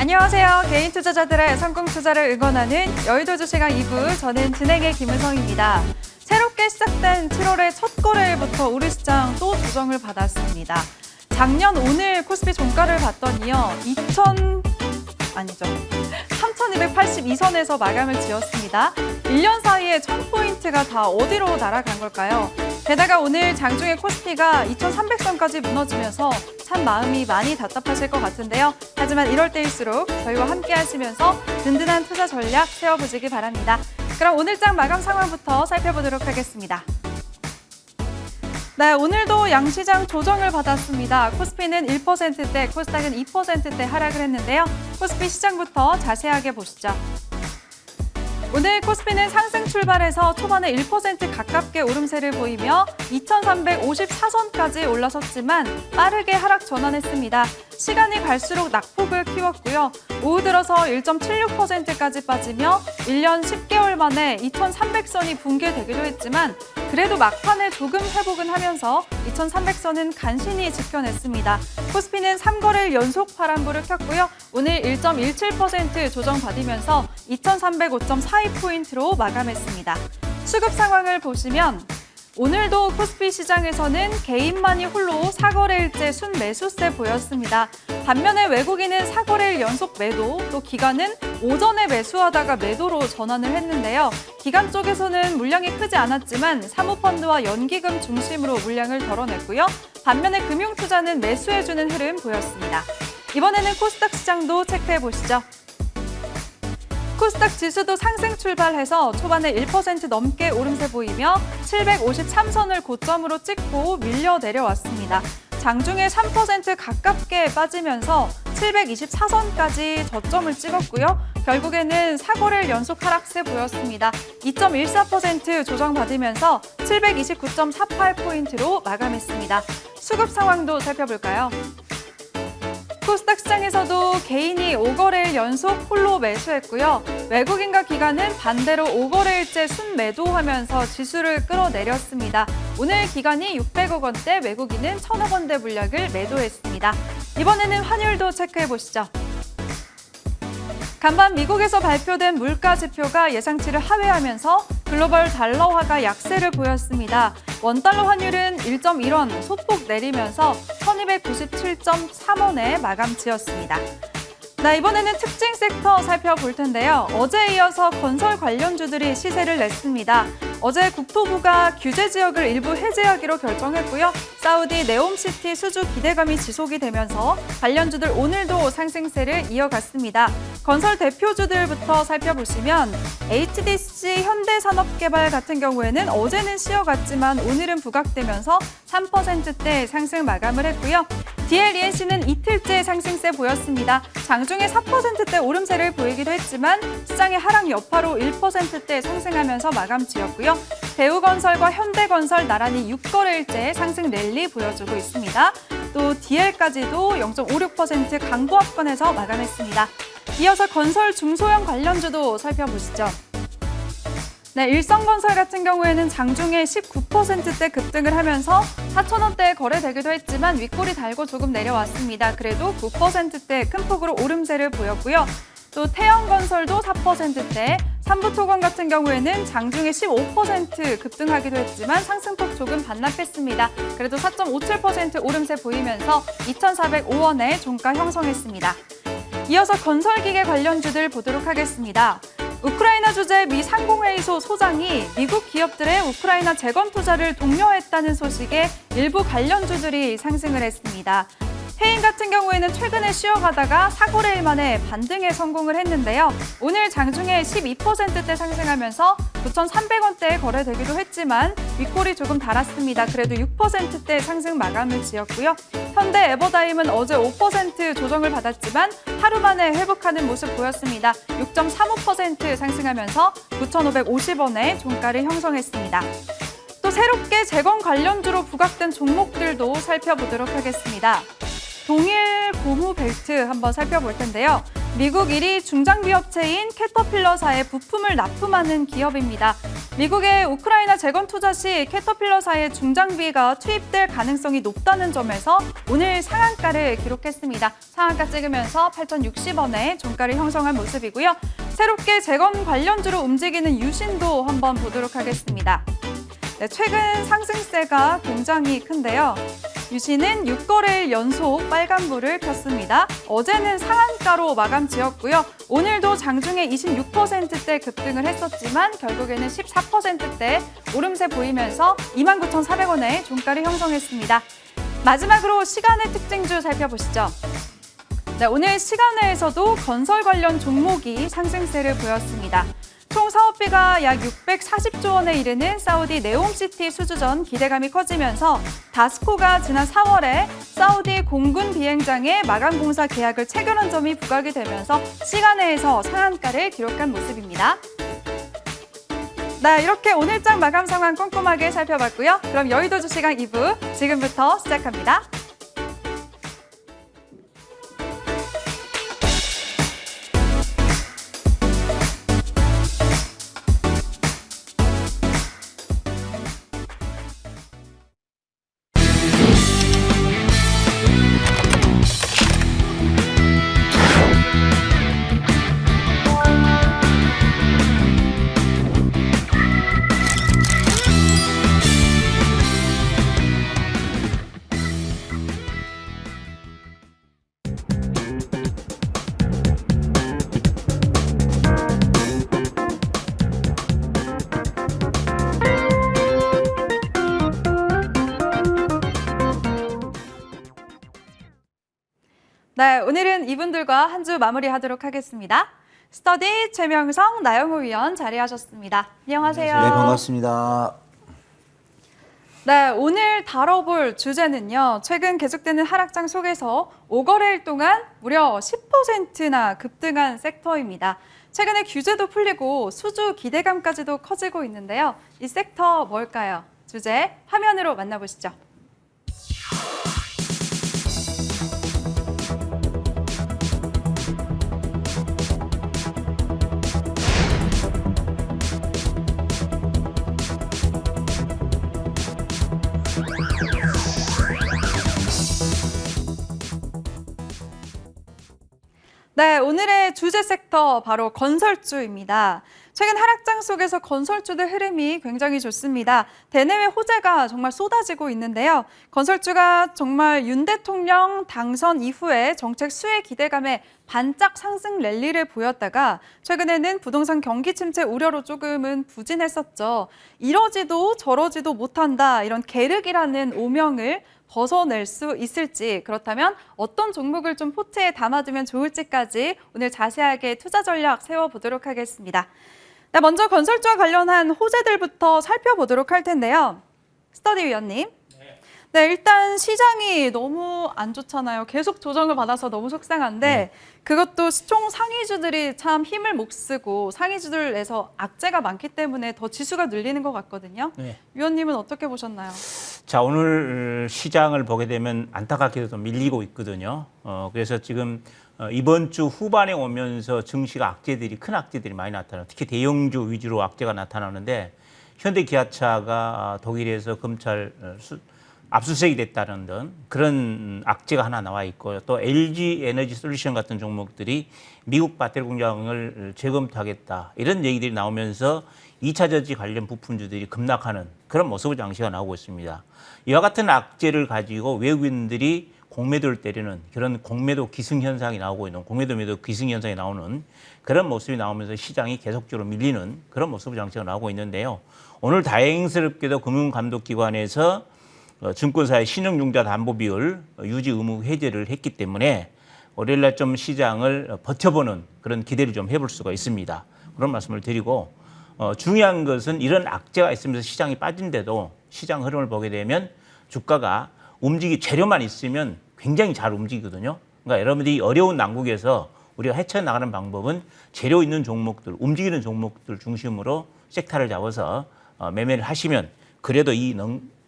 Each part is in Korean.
안녕하세요. 개인 투자자들의 성공 투자를 응원하는 여의도 주식왕 2부, 저는 진행의 김은성입니다. 새롭게 시작된 7월의 첫 거래일부터 우리 시장 또 조정을 받았습니다. 작년 오늘 코스피 종가를 봤더니요. 3,282선에서 마감을 지었습니다. 1년 사이에 1,000포인트가 다 어디로 날아간 걸까요? 게다가 오늘 장중에 코스피가 2,300선까지 무너지면서 참 마음이 많이 답답하실 것 같은데요. 하지만 이럴 때일수록 저희와 함께 하시면서 든든한 투자 전략 세워보시기 바랍니다. 그럼 오늘장 마감 상황부터 살펴보도록 하겠습니다. 네, 오늘도 양시장 조정을 받았습니다. 코스피는 1%대, 코스닥은 2%대 하락을 했는데요. 코스피 시장부터 자세하게 보시죠. 오늘 코스피는 상승 출발해서 초반에 1% 가깝게 오름세를 보이며 2,354선까지 올라섰지만 빠르게 하락 전환했습니다. 시간이 갈수록 낙폭을 키웠고요. 오후 들어서 1.76%까지 빠지며 1년 10개월 만에 2,300선이 붕괴되기도 했지만 그래도 막판에 조금 회복은 하면서 2,300선은 간신히 지켜냈습니다. 코스피는 3거래일 연속 파란불을 켰고요. 오늘 1.17% 조정받으면서 2,305.42포인트로 마감했습니다. 수급 상황을 보시면 오늘도 코스피 시장에서는 개인만이 홀로 4거래일째 순매수세 보였습니다. 반면에 외국인은 4거래일 연속 매도, 또 기관은 오전에 매수하다가 매도로 전환을 했는데요. 기관 쪽에서는 물량이 크지 않았지만 사모펀드와 연기금 중심으로 물량을 덜어냈고요. 반면에 금융투자는 매수해주는 흐름 보였습니다. 이번에는 코스닥 시장도 체크해보시죠. 코스닥 지수도 상승 출발해서 초반에 1% 넘게 오름세 보이며 753선을 고점으로 찍고 밀려 내려왔습니다. 장중에 3% 가깝게 빠지면서 724선까지 저점을 찍었고요. 결국에는 4거래일 연속 하락세 보였습니다. 2.14% 조정받으면서 729.48포인트로 마감했습니다. 수급 상황도 살펴볼까요? 코스닥 시장에서도 개인이 5거래일 연속 홀로 매수했고요. 외국인과 기관은 반대로 5거래일째 순매도하면서 지수를 끌어내렸습니다. 오늘 기관이 600억 원대, 외국인은 1,000억 원대 물량을 매도했습니다. 이번에는 환율도 체크해보시죠. 간밤 미국에서 발표된 물가 지표가 예상치를 하회하면서 글로벌 달러화가 약세를 보였습니다. 원달러 환율은 1.1원 소폭 내리면서 1,297.3원에 마감 지었습니다. 네, 이번에는 특징 섹터 살펴볼 텐데요. 어제에 이어서 건설 관련주들이 시세를 냈습니다. 어제 국토부가 규제 지역을 일부 해제하기로 결정했고요. 사우디 네옴시티 수주 기대감이 지속이 되면서 관련주들 오늘도 상승세를 이어갔습니다. 건설 대표주들부터 살펴보시면 HDC 현대산업개발 같은 경우에는 어제는 쉬어갔지만 오늘은 부각되면서 3%대 상승 마감을 했고요. DLENC는 이틀째 상승세 보였습니다. 장중에 4%대 오름세를 보이기도 했지만 시장의 하락 여파로 1%대 상승하면서 마감 지었고요. 대우건설과 현대건설 나란히 6거래일째 상승 랠리 보여주고 있습니다. 또 DL까지도 0.56% 강보합권에서 마감했습니다. 이어서 건설 중소형 관련주도 살펴보시죠. 네, 일성건설 같은 경우에는 장중에 19%대 급등을 하면서 4,000원대에 거래되기도 했지만 윗골이 달고 조금 내려왔습니다. 그래도 9%대 큰 폭으로 오름세를 보였고요. 또 태영건설도 4%대, 삼부토건 같은 경우에는 장중에 15% 급등하기도 했지만 상승폭 조금 반납했습니다. 그래도 4.57% 오름세 보이면서 2,405원에 종가 형성했습니다. 이어서 건설기계 관련주들 보도록 하겠습니다. 우크라이나 주재 미 상공회의소 소장이 미국 기업들의 우크라이나 재건 투자를 독려했다는 소식에 일부 관련주들이 상승을 했습니다. 해인 같은 경우에는 최근에 쉬어가다가 4거래일 만에 반등에 성공을 했는데요. 오늘 장중에 12%대 상승하면서 9,300원대에 거래되기도 했지만 윗골이 조금 달았습니다. 그래도 6%대 상승 마감을 지었고요. 현대 에버다임은 어제 5% 조정을 받았지만 하루 만에 회복하는 모습 보였습니다. 6.35% 상승하면서 9,550원에 종가를 형성했습니다. 또 새롭게 재건 관련주로 부각된 종목들도 살펴보도록 하겠습니다. 동일 고무 벨트 한번 살펴볼 텐데요. 미국 1위 중장비 업체인 캐터필러사의 부품을 납품하는 기업입니다. 미국의 우크라이나 재건 투자 시 캐터필러사의 중장비가 투입될 가능성이 높다는 점에서 오늘 상한가를 기록했습니다. 상한가 찍으면서 8,060원에 종가를 형성한 모습이고요. 새롭게 재건 관련주로 움직이는 유신도 한번 보도록 하겠습니다. 네, 최근 상승세가 굉장히 큰데요. 유신은 6거래일 연속 빨간불을 폈습니다. 어제는 상한가로 마감 지었고요. 오늘도 장중에 26%대 급등을 했었지만 결국에는 14%대 오름세 보이면서 29,400원에 종가를 형성했습니다. 마지막으로 시간의 특징주 살펴보시죠. 네, 오늘 시간외에서도 건설 관련 종목이 상승세를 보였습니다. 총 사업비가 약 640조 원에 이르는 사우디 네옴시티 수주전 기대감이 커지면서 다스코가 지난 4월에 사우디 공군 비행장의 마감 공사 계약을 체결한 점이 부각이 되면서 시간외에서 상한가를 기록한 모습입니다. 네, 이렇게 오늘장 마감 상황 꼼꼼하게 살펴봤고요. 그럼 여의도 주시강 2부 지금부터 시작합니다. 네, 오늘은 이분들과 한 주 마무리하도록 하겠습니다. 스터디 최명성, 나영호 위원 자리하셨습니다. 안녕하세요. 네, 반갑습니다. 네, 오늘 다뤄볼 주제는요. 최근 계속되는 하락장 속에서 5거래일 동안 무려 10%나 급등한 섹터입니다. 최근에 규제도 풀리고 수주 기대감까지도 커지고 있는데요. 이 섹터 뭘까요? 주제 화면으로 만나보시죠. 네, 오늘의 주제 섹터 바로 건설주입니다. 최근 하락장 속에서 건설주들 흐름이 굉장히 좋습니다. 대내외 호재가 정말 쏟아지고 있는데요. 건설주가 정말 윤 대통령 당선 이후에 정책 수혜 기대감에 반짝 상승 랠리를 보였다가 최근에는 부동산 경기 침체 우려로 조금은 부진했었죠. 이러지도 저러지도 못한다, 이런 계륵이라는 오명을 벗어낼 수 있을지, 그렇다면 어떤 종목을 좀 포트에 담아두면 좋을지까지 오늘 자세하게 투자 전략 세워보도록 하겠습니다. 네, 먼저 건설주와 관련한 호재들부터 살펴보도록 할 텐데요. 스터디 위원님. 네, 일단 시장이 너무 안 좋잖아요. 계속 조정을 받아서 너무 속상한데 그것도 시총 상위주들이 참 힘을 못 쓰고 상위주들에서 악재가 많기 때문에 더 지수가 눌리는 것 같거든요. 네. 위원님은 어떻게 보셨나요? 자, 오늘 시장을 보게 되면 안타깝게도 좀 밀리고 있거든요. 그래서 지금 이번 주 후반에 오면서 증시가 악재들이, 큰 악재들이 많이 나타나요. 특히 대형주 위주로 악재가 나타나는데 현대기아차가 독일에서 검찰 압수수색이 됐다는 등 그런 악재가 하나 나와 있고, 또 LG 에너지 솔루션 같은 종목들이 미국 배터리 공장을 재검토하겠다, 이런 얘기들이 나오면서 2차 전지 관련 부품주들이 급락하는 그런 모습을 장치가 나오고 있습니다. 이와 같은 악재를 가지고 외국인들이 공매도를 때리는 그런 공매도 기승현상이 나오고 있는, 공매도 매도 기승현상이 나오는 그런 모습이 나오면서 시장이 계속적으로 밀리는 그런 모습을 장치가 나오고 있는데요. 오늘 다행스럽게도 금융감독기관에서 증권사의 신용융자 담보 비율 유지 의무 해제를 했기 때문에 월요일날 좀 시장을 버텨보는 그런 기대를 좀 해볼 수가 있습니다. 그런 말씀을 드리고, 중요한 것은 이런 악재가 있으면서 시장이 빠진데도 시장 흐름을 보게 되면 주가가 재료만 있으면 굉장히 잘 움직이거든요. 그러니까 여러분들이 어려운 난국에서 우리가 헤쳐나가는 방법은 재료 있는 종목들, 움직이는 종목들 중심으로 섹터를 잡아서 매매를 하시면 그래도 이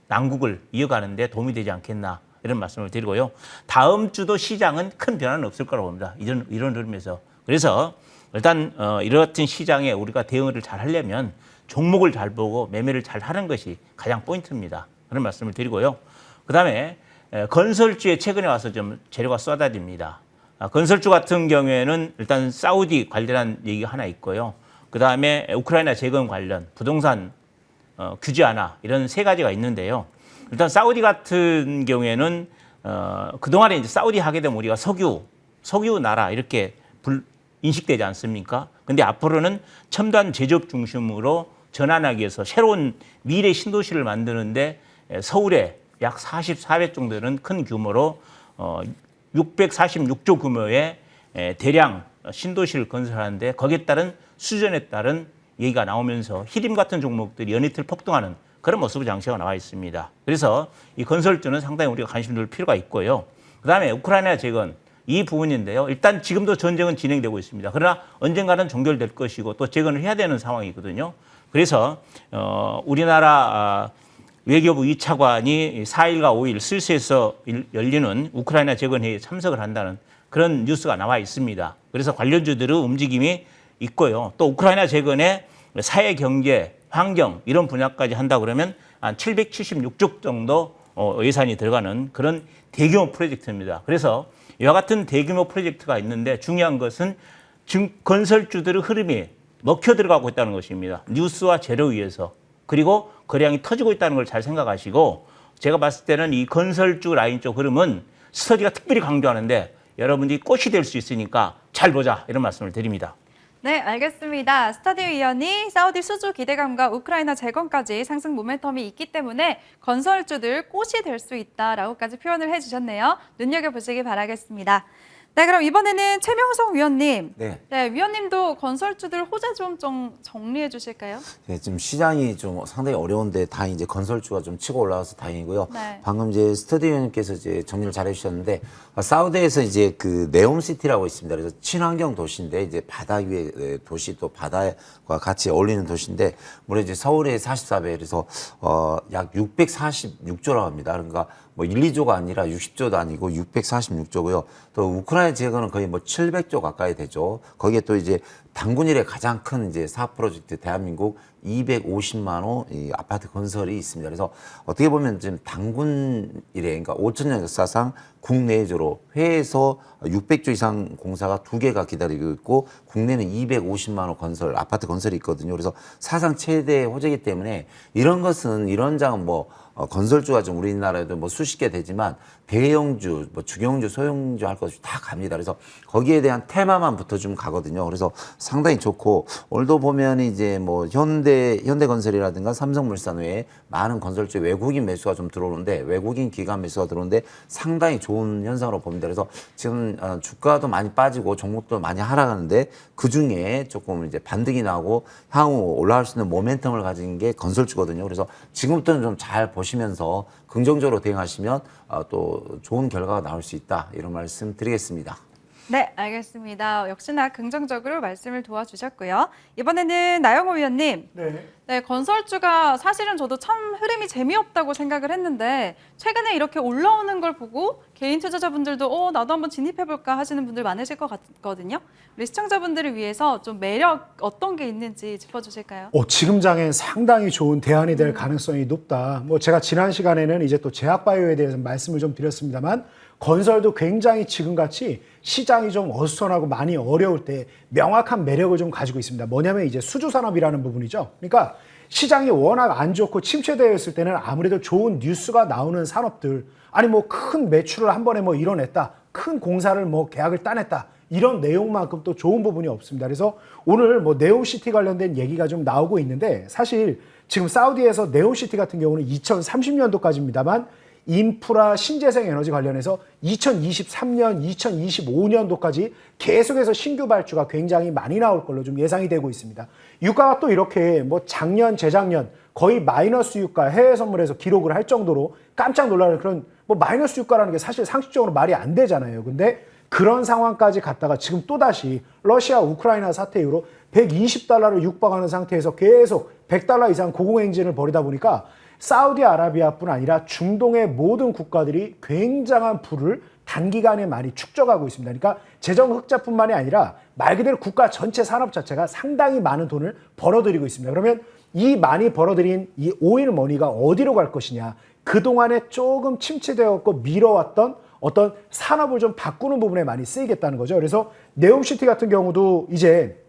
난국을 이어가는 데 도움이 되지 않겠나, 이런 말씀을 드리고요. 다음 주도 시장은 큰 변화는 없을 거라고 봅니다. 이런 흐름에서. 그래서 일단 이런 시장에 우리가 대응을 잘 하려면 종목을 잘 보고 매매를 잘 하는 것이 가장 포인트입니다. 그런 말씀을 드리고요. 그다음에 건설주에 최근에 와서 좀 재료가 쏟아집니다. 건설주 같은 경우에는 일단 사우디 관련한 얘기가 하나 있고요. 그다음에 우크라이나 재건 관련 부동산 규제 하나 이런 세 가지가 있는데요. 일단 사우디 같은 경우에는 그동안에 이제 사우디 하게 되면 우리가 석유 나라 이렇게 인식되지 않습니까? 근데 앞으로는 첨단 제조업 중심으로 전환하기 위해서 새로운 미래 신도시를 만드는데 서울에 약 44회 정도는 큰 규모로 646조 규모의 대량 신도시를 건설하는데 거기에 따른 수준에 따른 얘기가 나오면서 히림 같은 종목들이 연이틀 폭등하는 그런 모습 장치가 나와 있습니다. 그래서 이 건설주는 상당히 우리가 관심 둘 필요가 있고요. 그다음에 우크라이나 재건 이 부분인데요. 일단 지금도 전쟁은 진행되고 있습니다. 그러나 언젠가는 종결될 것이고 또 재건을 해야 되는 상황이거든요. 그래서 우리나라 외교부 2차관이 4일과 5일 스위스에서 열리는 우크라이나 재건회의에 참석을 한다는 그런 뉴스가 나와 있습니다. 그래서 관련주들의 움직임이 있고요. 또 우크라이나 재건에 사회, 경제, 환경 이런 분야까지 한다 그러면 한 776조 정도 예산이 들어가는 그런 대규모 프로젝트입니다. 그래서 이와 같은 대규모 프로젝트가 있는데 중요한 것은 건설주들의 흐름이 먹혀 들어가고 있다는 것입니다. 뉴스와 재료 위에서. 그리고 거래량이 터지고 있다는 걸 잘 생각하시고 제가 봤을 때는 이 건설주 라인 쪽 흐름은 스터디가 특별히 강조하는데 여러분들이 꽃이 될 수 있으니까 잘 보자 이런 말씀을 드립니다. 네, 알겠습니다. 스터디 위원이 사우디 수주 기대감과 우크라이나 재건까지 상승 모멘텀이 있기 때문에 건설주들 꽃이 될 수 있다라고까지 표현을 해주셨네요. 눈여겨보시기 바라겠습니다. 네, 그럼 이번에는 최명성 위원님. 네. 네, 위원님도 건설주들 호재 좀 정리해 주실까요? 네, 지금 시장이 좀 상당히 어려운데 다행히 이제 건설주가 좀 치고 올라와서 다행이고요. 네. 방금 이제 스터디 위원님께서 이제 정리를 잘 해주셨는데 사우디에서 이제 그 네옴시티라고 있습니다. 그래서 친환경 도시인데 이제 바다 위에 도시 또 바다와 같이 어울리는 도시인데 물론 이제 서울의 44배 그래서 약 646조라고 합니다. 그러니까 뭐 1, 2조가 아니라 60조도 아니고 646조고요. 또 우크라이나 지역은 거의 뭐 700조 가까이 되죠. 거기에 또 이제 단군 일의 가장 큰 이제 사업 프로젝트 대한민국 250만 호 이 아파트 건설이 있습니다. 그래서 어떻게 보면 지금 단군 일에 그러니까 5천년 역사상 국내외적으로 해외에서 600조 이상 공사가 2개가 기다리고 있고 국내는 250만 호 건설 아파트 건설이 있거든요. 그래서 사상 최대 호재이기 때문에 이런 것은 이런 장은 뭐 건설주가 좀 우리나라에도 뭐 수십 개 되지만 대형주, 뭐 주경주, 소형주 할 것이 다 갑니다. 그래서 거기에 대한 테마만 붙어 좀 가거든요. 그래서 상당히 좋고 오늘도 보면 이제 뭐 현대건설이라든가 삼성물산 외에 많은 건설주 외국인 매수가 좀 들어오는데 외국인 기관 매수가 들어오는데 상당히 좋은 현상으로 봅니다. 그래서 지금 주가도 많이 빠지고 종목도 많이 하락하는데 그 중에 조금 이제 반등이 나고 향후 올라갈 수 있는 모멘텀을 가진 게 건설주거든요. 그래서 지금부터는 좀 잘 보시면서 긍정적으로 대응하시면 또 좋은 결과가 나올 수 있다. 이런 말씀 드리겠습니다. 네, 알겠습니다. 역시나 긍정적으로 말씀을 도와주셨고요. 이번에는 나영호 위원님. 네, 건설주가 사실은 저도 참 흐름이 재미없다고 생각을 했는데 최근에 이렇게 올라오는 걸 보고 개인 투자자분들도 나도 한번 진입해볼까 하시는 분들 많으실 것 같거든요. 우리 시청자분들을 위해서 좀 매력 어떤 게 있는지 짚어주실까요? 지금 장엔 상당히 좋은 대안이 될 가능성이 높다. 뭐 제가 지난 시간에는 이제 또 제약바이오에 대해서 말씀을 좀 드렸습니다만 건설도 굉장히 지금같이 시장이 좀 어수선하고 많이 어려울 때 명확한 매력을 좀 가지고 있습니다. 뭐냐면 이제 수주산업이라는 부분이죠. 그러니까 시장이 워낙 안 좋고 침체되어 있을 때는 아무래도 좋은 뉴스가 나오는 산업들, 아니 뭐 큰 매출을 한 번에 뭐 이뤄냈다, 큰 공사를 뭐 계약을 따냈다, 이런 내용만큼 또 좋은 부분이 없습니다. 그래서 오늘 뭐 네옴시티 관련된 얘기가 좀 나오고 있는데 사실 지금 사우디에서 네옴시티 같은 경우는 2030년도까지입니다만 인프라 신재생 에너지 관련해서 2023년, 2025년도까지 계속해서 신규 발주가 굉장히 많이 나올 걸로 좀 예상이 되고 있습니다. 유가가 또 이렇게 뭐 작년, 재작년 거의 마이너스 유가 해외 선물에서 기록을 할 정도로 깜짝 놀라는 그런 뭐 마이너스 유가라는 게 사실 상식적으로 말이 안 되잖아요. 근데 그런 상황까지 갔다가 지금 또다시 러시아 우크라이나 사태 이후로 120달러를 육박하는 상태에서 계속 100달러 이상 고공행진을 벌이다 보니까 사우디아라비아뿐 아니라 중동의 모든 국가들이 굉장한 부를 단기간에 많이 축적하고 있습니다. 그러니까 재정 흑자뿐만이 아니라 말 그대로 국가 전체 산업 자체가 상당히 많은 돈을 벌어들이고 있습니다. 그러면 이 많이 벌어들인 이 오일 머니가 어디로 갈 것이냐. 그동안에 조금 침체되었고 미뤄왔던 어떤 산업을 좀 바꾸는 부분에 많이 쓰이겠다는 거죠. 그래서 네옴시티 같은 경우도 이제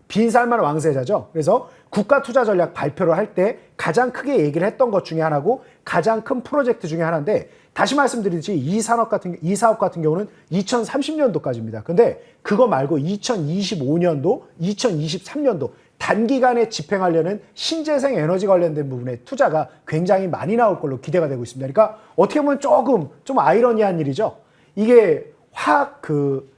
빈살만 왕세자죠. 그래서 국가 투자 전략 발표를 할 때 가장 크게 얘기를 했던 것 중에 하나고 가장 큰 프로젝트 중에 하나인데 다시 말씀드리듯이 이 사업 같은 경우는 2030년도까지입니다. 근데 그거 말고 2025년도, 2023년도 단기간에 집행하려는 신재생 에너지 관련된 부분에 투자가 굉장히 많이 나올 걸로 기대가 되고 있습니다. 그러니까 어떻게 보면 조금 좀 아이러니한 일이죠. 이게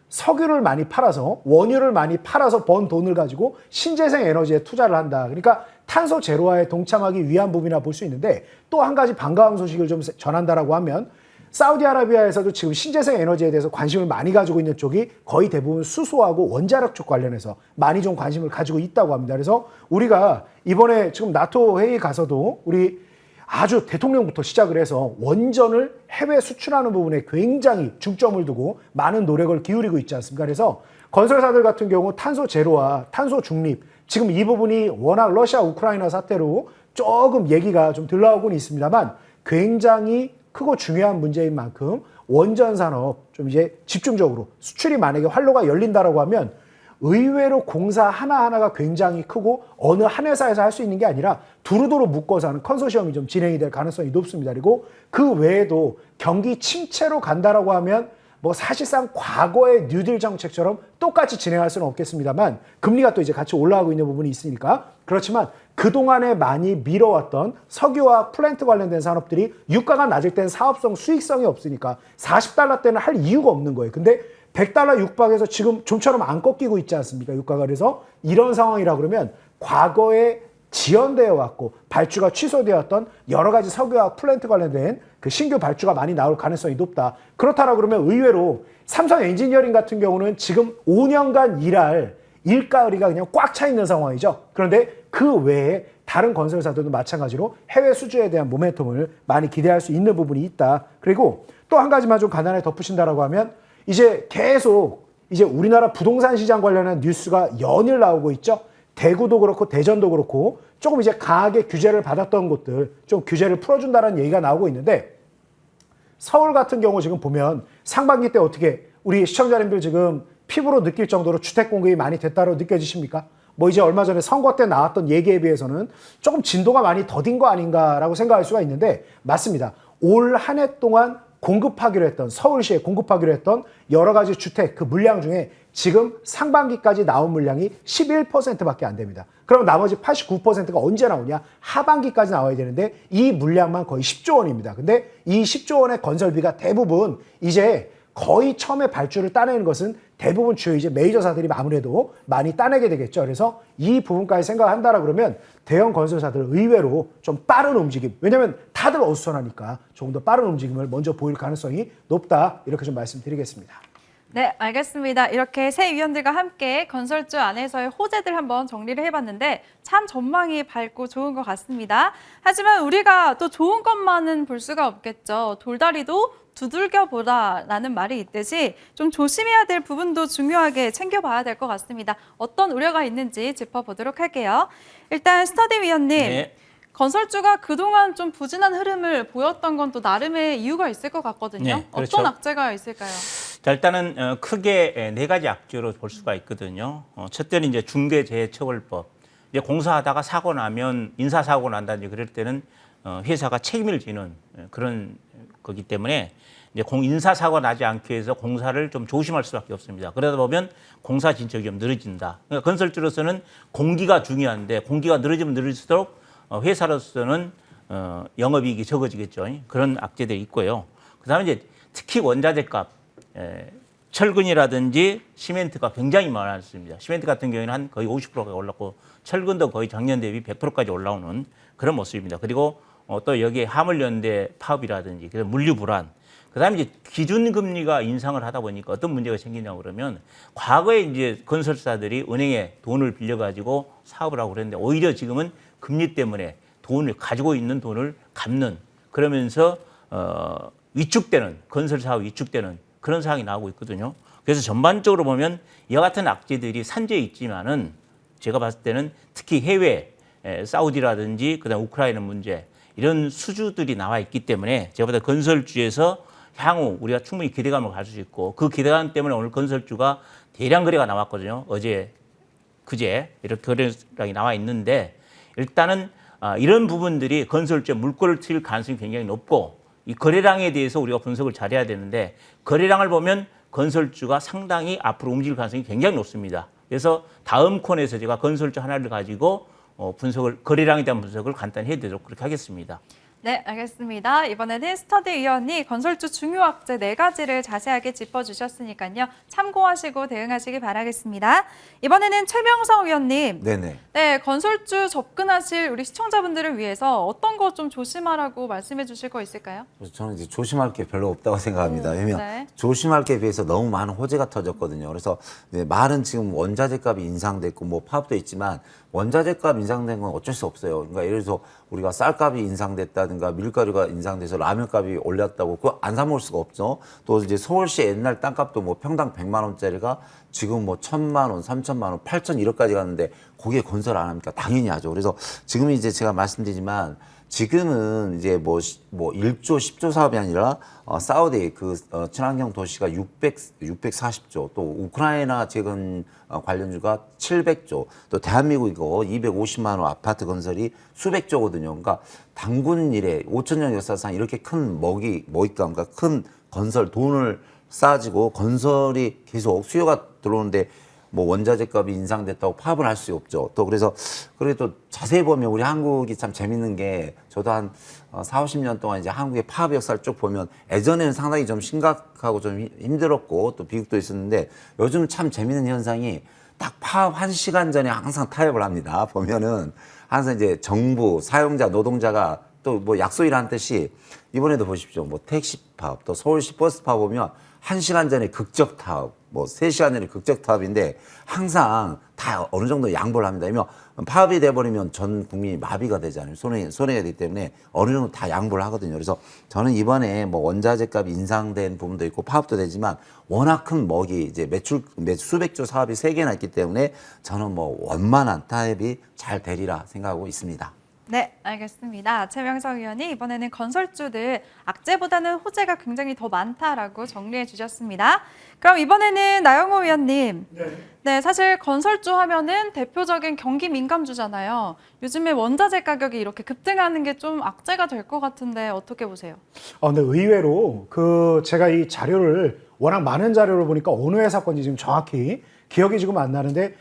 석유를 많이 팔아서 원유를 많이 팔아서 번 돈을 가지고 신재생 에너지에 투자를 한다. 그러니까 탄소 제로화에 동참하기 위한 부분이라 볼 수 있는데 또 한 가지 반가운 소식을 좀 전한다라고 하면 사우디아라비아에서도 지금 신재생 에너지에 대해서 관심을 많이 가지고 있는 쪽이 거의 대부분 수소하고 원자력 쪽 관련해서 많이 좀 관심을 가지고 있다고 합니다. 그래서 우리가 이번에 지금 나토 회의 가서도 우리 아주 대통령부터 시작을 해서 원전을 해외 수출하는 부분에 굉장히 중점을 두고 많은 노력을 기울이고 있지 않습니까? 그래서 건설사들 같은 경우 탄소 제로와 탄소 중립, 지금 이 부분이 워낙 러시아 우크라이나 사태로 조금 얘기가 좀 덜 나오고는 있습니다만 굉장히 크고 중요한 문제인 만큼 원전 산업 좀 이제 집중적으로 수출이 만약에 활로가 열린다라고 하면 의외로 공사 하나하나가 굉장히 크고 어느 한 회사에서 할 수 있는 게 아니라 두루두루 묶어서 하는 컨소시엄이 좀 진행이 될 가능성이 높습니다. 그리고 그 외에도 경기 침체로 간다라고 하면 뭐 사실상 과거의 뉴딜 정책처럼 똑같이 진행할 수는 없겠습니다만 금리가 또 이제 같이 올라가고 있는 부분이 있으니까 그렇지만 그동안에 많이 미뤄왔던 석유와 플랜트 관련된 산업들이 유가가 낮을 땐 사업성 수익성이 없으니까 40달러 때는 할 이유가 없는 거예요. 근데 100달러 육박에서 지금 좀처럼 안 꺾이고 있지 않습니까? 유가가. 그래서 이런 상황이라 그러면 과거에 지연되어 왔고 발주가 취소되었던 여러 가지 석유와 플랜트 관련된 그 신규 발주가 많이 나올 가능성이 높다. 그렇다라 그러면 의외로 삼성 엔지니어링 같은 경우는 지금 5년간 일할 일가의리가 그냥 꽉 차 있는 상황이죠. 그런데 그 외에 다른 건설사들도 마찬가지로 해외 수주에 대한 모멘텀을 많이 기대할 수 있는 부분이 있다. 그리고 또 한 가지만 좀 간단하게 덧붙인다라고 하면 이제 계속 이제 우리나라 부동산 시장 관련한 뉴스가 연일 나오고 있죠. 대구도 그렇고 대전도 그렇고 조금 이제 강하게 규제를 받았던 곳들 좀 규제를 풀어준다는 얘기가 나오고 있는데 서울 같은 경우 지금 보면 상반기 때 어떻게 우리 시청자님들 지금 피부로 느낄 정도로 주택 공급이 많이 됐다고 느껴지십니까? 뭐 이제 얼마 전에 선거 때 나왔던 얘기에 비해서는 조금 진도가 많이 더딘 거 아닌가라고 생각할 수가 있는데 맞습니다. 올 한 해 동안 공급하기로 했던 서울시에 공급하기로 했던 여러 가지 주택 그 물량 중에 지금 상반기까지 나온 물량이 11%밖에 안 됩니다. 그럼 나머지 89%가 언제 나오냐? 하반기까지 나와야 되는데 이 물량만 거의 10조 원입니다. 근데 이 10조 원의 건설비가 대부분 이제 거의 처음에 발주를 따내는 것은 대부분 주요 이제 메이저사들이 아무래도 많이 따내게 되겠죠. 그래서 이 부분까지 생각한다라 그러면 대형 건설사들 의외로 좀 빠른 움직임. 왜냐하면 다들 어수선하니까 조금 더 빠른 움직임을 먼저 보일 가능성이 높다. 이렇게 좀 말씀드리겠습니다. 네, 알겠습니다. 이렇게 새 위원들과 함께 건설주 안에서의 호재들 한번 정리를 해봤는데 참 전망이 밝고 좋은 것 같습니다. 하지만 우리가 또 좋은 것만은 볼 수가 없겠죠. 돌다리도 두들겨보라라는 말이 있듯이 좀 조심해야 될 부분도 중요하게 챙겨봐야 될 것 같습니다. 어떤 우려가 있는지 짚어보도록 할게요. 일단 스터디 위원님. 네. 건설주가 그동안 좀 부진한 흐름을 보였던 건 또 나름의 이유가 있을 것 같거든요. 네, 그렇죠. 어떤 악재가 있을까요? 자, 일단은 크게 네 가지 악재로 볼 수가 있거든요. 첫째는 이제 중대재해처벌법. 이제 공사하다가 사고 나면 인사사고 난다든지 그럴 때는 회사가 책임을 지는 그런 거기 때문에 이제 인사사고 나지 않기 위해서 공사를 좀 조심할 수밖에 없습니다. 그러다 보면 공사 진척이 좀 늘어진다. 그러니까 건설주로서는 공기가 중요한데 공기가 늘어지면 늘어질수록 회사로서는 영업이익이 적어지겠죠. 그런 악재들이 있고요. 그다음에 이제 특히 원자재 값, 철근이라든지 시멘트가 굉장히 많았습니다. 시멘트 같은 경우에는 한 거의 50%가 올랐고 철근도 거의 작년 대비 100%까지 올라오는 그런 모습입니다. 그리고 또 여기에 화물연대 파업이라든지 그래서 물류 불안. 그다음에 이제 기준금리가 인상을 하다 보니까 어떤 문제가 생기냐고 그러면 과거에 이제 건설사들이 은행에 돈을 빌려가지고 사업을 하고 그랬는데 오히려 지금은 금리 때문에 돈을 가지고 있는 돈을 갚는 그러면서 위축되는 건설 사업 위축되는 그런 상황이 나오고 있거든요. 그래서 전반적으로 보면 이와 같은 악재들이 산재해 있지만은 제가 봤을 때는 특히 해외 사우디라든지 그다음 우크라이나 문제 이런 수주들이 나와 있기 때문에 제가 보다 건설주에서 향후 우리가 충분히 기대감을 가질 수 있고 그 기대감 때문에 오늘 건설주가 대량 거래가 나왔거든요. 어제 그제 이렇게 거래량이 나와 있는데 일단은 이런 부분들이 건설주에 물꼬를 트일 가능성이 굉장히 높고 이 거래량에 대해서 우리가 분석을 잘해야 되는데 거래량을 보면 건설주가 상당히 앞으로 움직일 가능성이 굉장히 높습니다. 그래서 다음 콘에서 제가 건설주 하나를 가지고 거래량에 대한 분석을 간단히 해드리도록 그렇게 하겠습니다. 네, 알겠습니다. 이번에는 스터디 위원이 건설주 중요 악재 4가지를 자세하게 짚어주셨으니까요. 참고하시고 대응하시기 바라겠습니다. 이번에는 최명성 위원님. 네네. 네, 건설주 접근하실 우리 시청자분들을 위해서 어떤 거 좀 조심하라고 말씀해 주실 거 있을까요? 그래서 저는 이제 조심할 게 별로 없다고 생각합니다. 왜냐면 네. 조심할 게 비해서 너무 많은 호재가 터졌거든요. 그래서 이제 말은 지금 원자재 값이 인상됐고 뭐 파업도 있지만 원자재 값 인상된 건 어쩔 수 없어요. 그러니까 예를 들어서 우리가 쌀값이 인상됐다든가 밀가루가 인상돼서 라면값이 올랐다고 그거 안 사 먹을 수가 없죠. 또 이제 서울시 옛날 땅값도 뭐 평당 100만 원짜리가 지금 뭐 1,000만 원, 3,000만 원, 8,100까지 갔는데 거기에 건설 안 합니까? 당연히 하죠. 그래서 지금 이제 제가 말씀드리지만 지금은 이제 뭐 1조, 10조 사업이 아니라 사우디 친환경 도시가 640조, 또 우크라이나 재건 관련주가 700조, 또 대한민국 이거 250만 원 아파트 건설이 수백 조거든요. 그러니까 단군 이래 5,000년 역사상 이렇게 큰 먹잇감, 그러니까 큰 건설 돈을 쌓아지고 건설이 계속 수요가 들어오는데 뭐 원자재 값이 인상됐다고 파업을 할 수 없죠. 또 그래서 그래도 자세히 보면 우리 한국이 참 재밌는 게 저도 한 4, 50년 동안 이제 한국의 파업 역사를 쭉 보면 예전에는 상당히 좀 심각하고 좀 힘들었고 또 비극도 있었는데 요즘 참 재밌는 현상이 딱 파업 1시간 전에 항상 타협을 합니다. 보면은 항상 이제 정부, 사용자, 노동자가 또 뭐 약속이라는 뜻이 이번에도 보십시오. 뭐 택시 파업, 또 서울시 버스 파업 보면 1시간 전에 극적 타업, 뭐 3시간 전에 극적 타업인데 항상 다 어느 정도 양보를 합니다. 왜냐면 파업이 돼버리면 전 국민이 마비가 되잖아요. 손해가 되기 때문에 어느 정도 다 양보를 하거든요. 그래서 저는 이번에 뭐 원자재 값 인상된 부분도 있고 파업도 되지만 워낙 큰 이제 수백조 사업이 3개나 있기 때문에 저는 뭐 원만한 타협이 잘 되리라 생각하고 있습니다. 네, 알겠습니다. 최명성 의원이 이번에는 건설주들 악재보다는 호재가 굉장히 더 많다라고 정리해 주셨습니다. 그럼 이번에는 나영호 의원님. 네, 사실 건설주 하면은 대표적인 경기 민감주잖아요. 요즘에 원자재 가격이 이렇게 급등하는 게 좀 악재가 될 것 같은데 어떻게 보세요? 근데 의외로 제가 이 자료를 워낙 많은 자료를 보니까 어느 회사 건지 지금 정확히 기억이 지금 안 나는데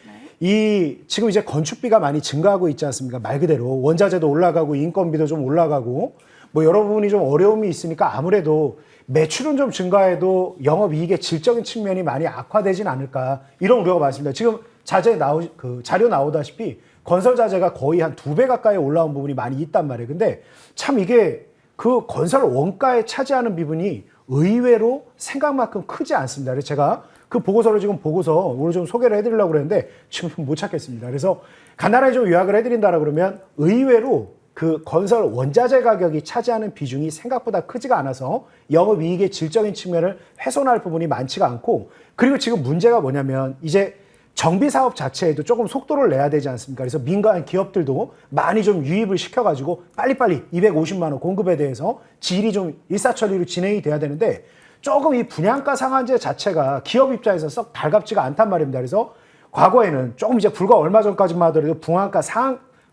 지금 이제 건축비가 많이 증가하고 있지 않습니까? 말 그대로 원자재도 올라가고 인건비도 좀 올라가고 뭐 여러 부분이 좀 어려움이 있으니까 아무래도 매출은 좀 증가해도 영업이익의 질적인 측면이 많이 악화되진 않을까 이런 우려가 많습니다. 지금 자료 나오다시피 건설 자재가 거의 한 2배 가까이 올라온 부분이 많이 있단 말이에요. 근데 참 이게 그 건설 원가에 차지하는 부분이 의외로 생각만큼 크지 않습니다. 그래서 제가 그 보고서를 지금 보고서 오늘 좀 소개를 해드리려고 그랬는데 지금 못 찾겠습니다. 그래서 간단하게 좀 요약을 해드린다라 그러면 의외로 그 건설 원자재 가격이 차지하는 비중이 생각보다 크지가 않아서 영업이익의 질적인 측면을 훼손할 부분이 많지가 않고 그리고 지금 문제가 뭐냐면 이제 정비 사업 자체에도 조금 속도를 내야 되지 않습니까? 그래서 민간 기업들도 많이 좀 유입을 시켜가지고 빨리빨리 250만 원 공급에 대해서 질이 좀 일사천리로 진행이 돼야 되는데 조금 이 분양가 상한제 자체가 기업 입장에서 썩 달갑지가 않단 말입니다. 그래서 과거에는 조금 이제 불과 얼마 전까지만 하더라도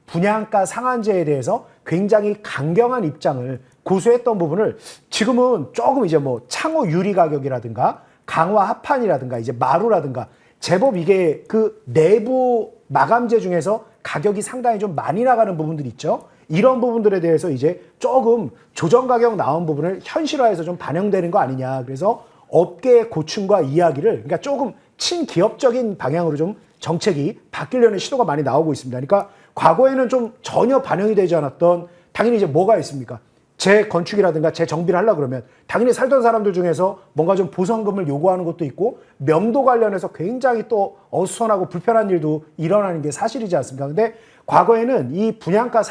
분양가 상한제에 대해서 굉장히 강경한 입장을 고수했던 부분을 지금은 조금 이제 뭐 창호 유리 가격이라든가 강화 합판이라든가 이제 마루라든가 제법 이게 그 내부 마감재 중에서 가격이 상당히 좀 많이 나가는 부분들이 있죠. 이런 부분들에 대해서 이제 조금 조정 가격 나온 부분을 현실화해서 좀 반영되는 거 아니냐. 그래서 업계의 고충과 이야기를 그러니까 조금 친기업적인 방향으로 좀 정책이 바뀌려는 시도가 많이 나오고 있습니다. 그러니까 과거에는 좀 전혀 반영이 되지 않았던 당연히 이제 뭐가 있습니까? 재건축이라든가 재정비를 하려고 그러면 당연히 살던 사람들 중에서 뭔가 좀 보상금을 요구하는 것도 있고 명도 관련해서 굉장히 또 어수선하고 불편한 일도 일어나는 게 사실이지 않습니까? 근데 과거에는 이 분양가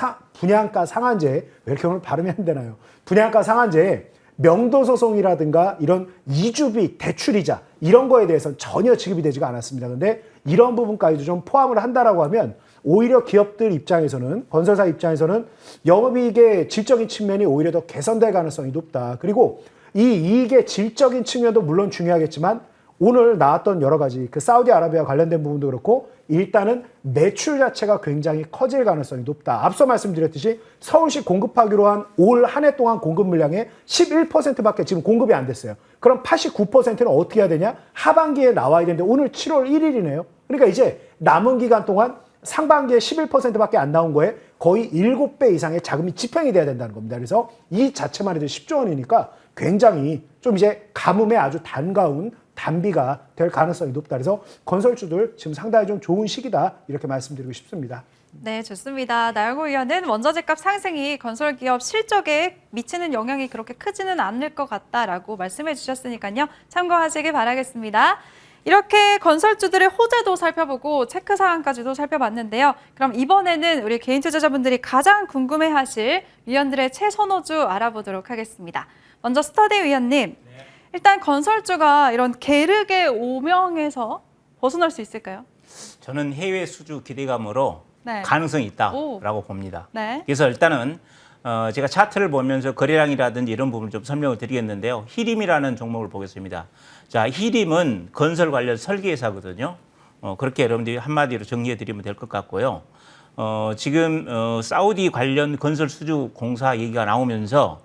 상한제 왜 이렇게 오늘 발음이 안 되나요? 분양가 상한제에 명도 소송이라든가 이런 이주비, 대출이자 이런 거에 대해서 전혀 지급이 되지가 않았습니다. 근데 이런 부분까지도 좀 포함을 한다라고 하면 오히려 기업들 입장에서는, 건설사 입장에서는 영업이익의 질적인 측면이 오히려 더 개선될 가능성이 높다. 그리고 이 이익의 질적인 측면도 물론 중요하겠지만 오늘 나왔던 여러 가지 그 사우디아라비아 관련된 부분도 그렇고 일단은 매출 자체가 굉장히 커질 가능성이 높다. 앞서 말씀드렸듯이 서울시 공급하기로 한 올 한 해 동안 공급 물량의 11%밖에 지금 공급이 안 됐어요. 그럼 89%는 어떻게 해야 되냐? 하반기에 나와야 되는데 오늘 7월 1일이네요. 그러니까 이제 남은 기간 동안 상반기에 11%밖에 안 나온 거에 거의 7배 이상의 자금이 집행이 돼야 된다는 겁니다. 그래서 이 자체만 해도 10조 원이니까 굉장히 좀 이제 가뭄에 아주 단가운 단비가 될 가능성이 높다. 그래서 건설주들 지금 상당히 좀 좋은 시기다. 이렇게 말씀드리고 싶습니다. 네, 좋습니다. 나영호 의원은 원자재값 상승이 건설기업 실적에 미치는 영향이 그렇게 크지는 않을 것 같다라고 말씀해 주셨으니까요. 참고하시길 바라겠습니다. 이렇게 건설주들의 호재도 살펴보고 체크사항까지도 살펴봤는데요. 그럼 이번에는 우리 개인 투자자분들이 가장 궁금해하실 위원들의 최선호주 알아보도록 하겠습니다. 먼저 스터디 위원님, 일단 건설주가 이런 계륵의 오명에서 벗어날 수 있을까요? 저는 해외 수주 기대감으로 네. 가능성이 있다라고 봅니다. 네. 그래서 일단은 제가 차트를 보면서 거래량이라든지 이런 부분을 좀 설명을 드리겠는데요. 히림이라는 종목을 보겠습니다. 자, 히림은 건설 관련 설계회사거든요. 그렇게 여러분들이 한마디로 정리해 드리면 될 것 같고요. 지금 사우디 관련 건설 수주 공사 얘기가 나오면서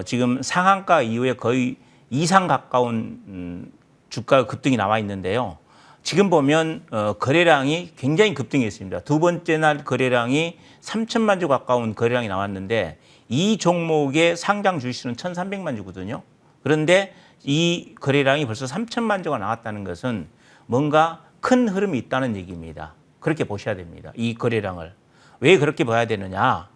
지금 상한가 이후에 거의 이상 가까운 주가 급등이 나와 있는데요. 지금 보면 거래량이 굉장히 급등했습니다. 두 번째 날 거래량이 3천만 주 가까운 거래량이 나왔는데 이 종목의 상장 주식수는 1,300만 주거든요. 그런데 이 거래량이 벌써 3천만 주가 나왔다는 것은 뭔가 큰 흐름이 있다는 얘기입니다. 그렇게 보셔야 됩니다. 이 거래량을. 왜 그렇게 봐야 되느냐?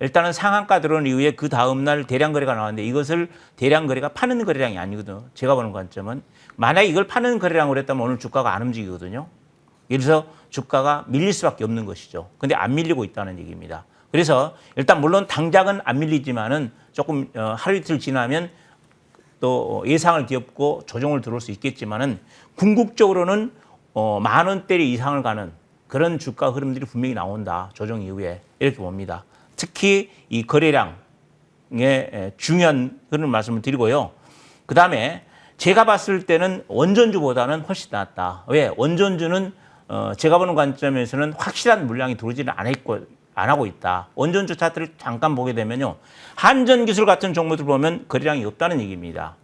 일단은 상한가 들어온 이후에 그 다음날 대량 거래가 나왔는데 이것을 대량 거래가 파는 거래량이 아니거든요. 제가 보는 관점은. 만약에 이걸 파는 거래량으로 했다면 오늘 주가가 안 움직이거든요. 그래서 주가가 밀릴 수밖에 없는 것이죠. 근데 안 밀리고 있다는 얘기입니다. 그래서 일단 물론 당장은 안 밀리지만은 조금 하루 이틀 지나면 또 예상을 뒤엎고 조정을 들어올 수 있겠지만은 궁극적으로는 만 원대리 이상을 가는 그런 주가 흐름들이 분명히 나온다. 조정 이후에 이렇게 봅니다. 특히 이 거래량의 중요한 그런 말씀을 드리고요. 그다음에 제가 봤을 때는 원전주보다는 훨씬 낫다. 왜? 원전주는 제가 보는 관점에서는 확실한 물량이 들어오지는 안 하고 있다. 원전주 차트를 잠깐 보게 되면요. 한전기술 같은 종목들 보면 거래량이 없다는 얘기입니다.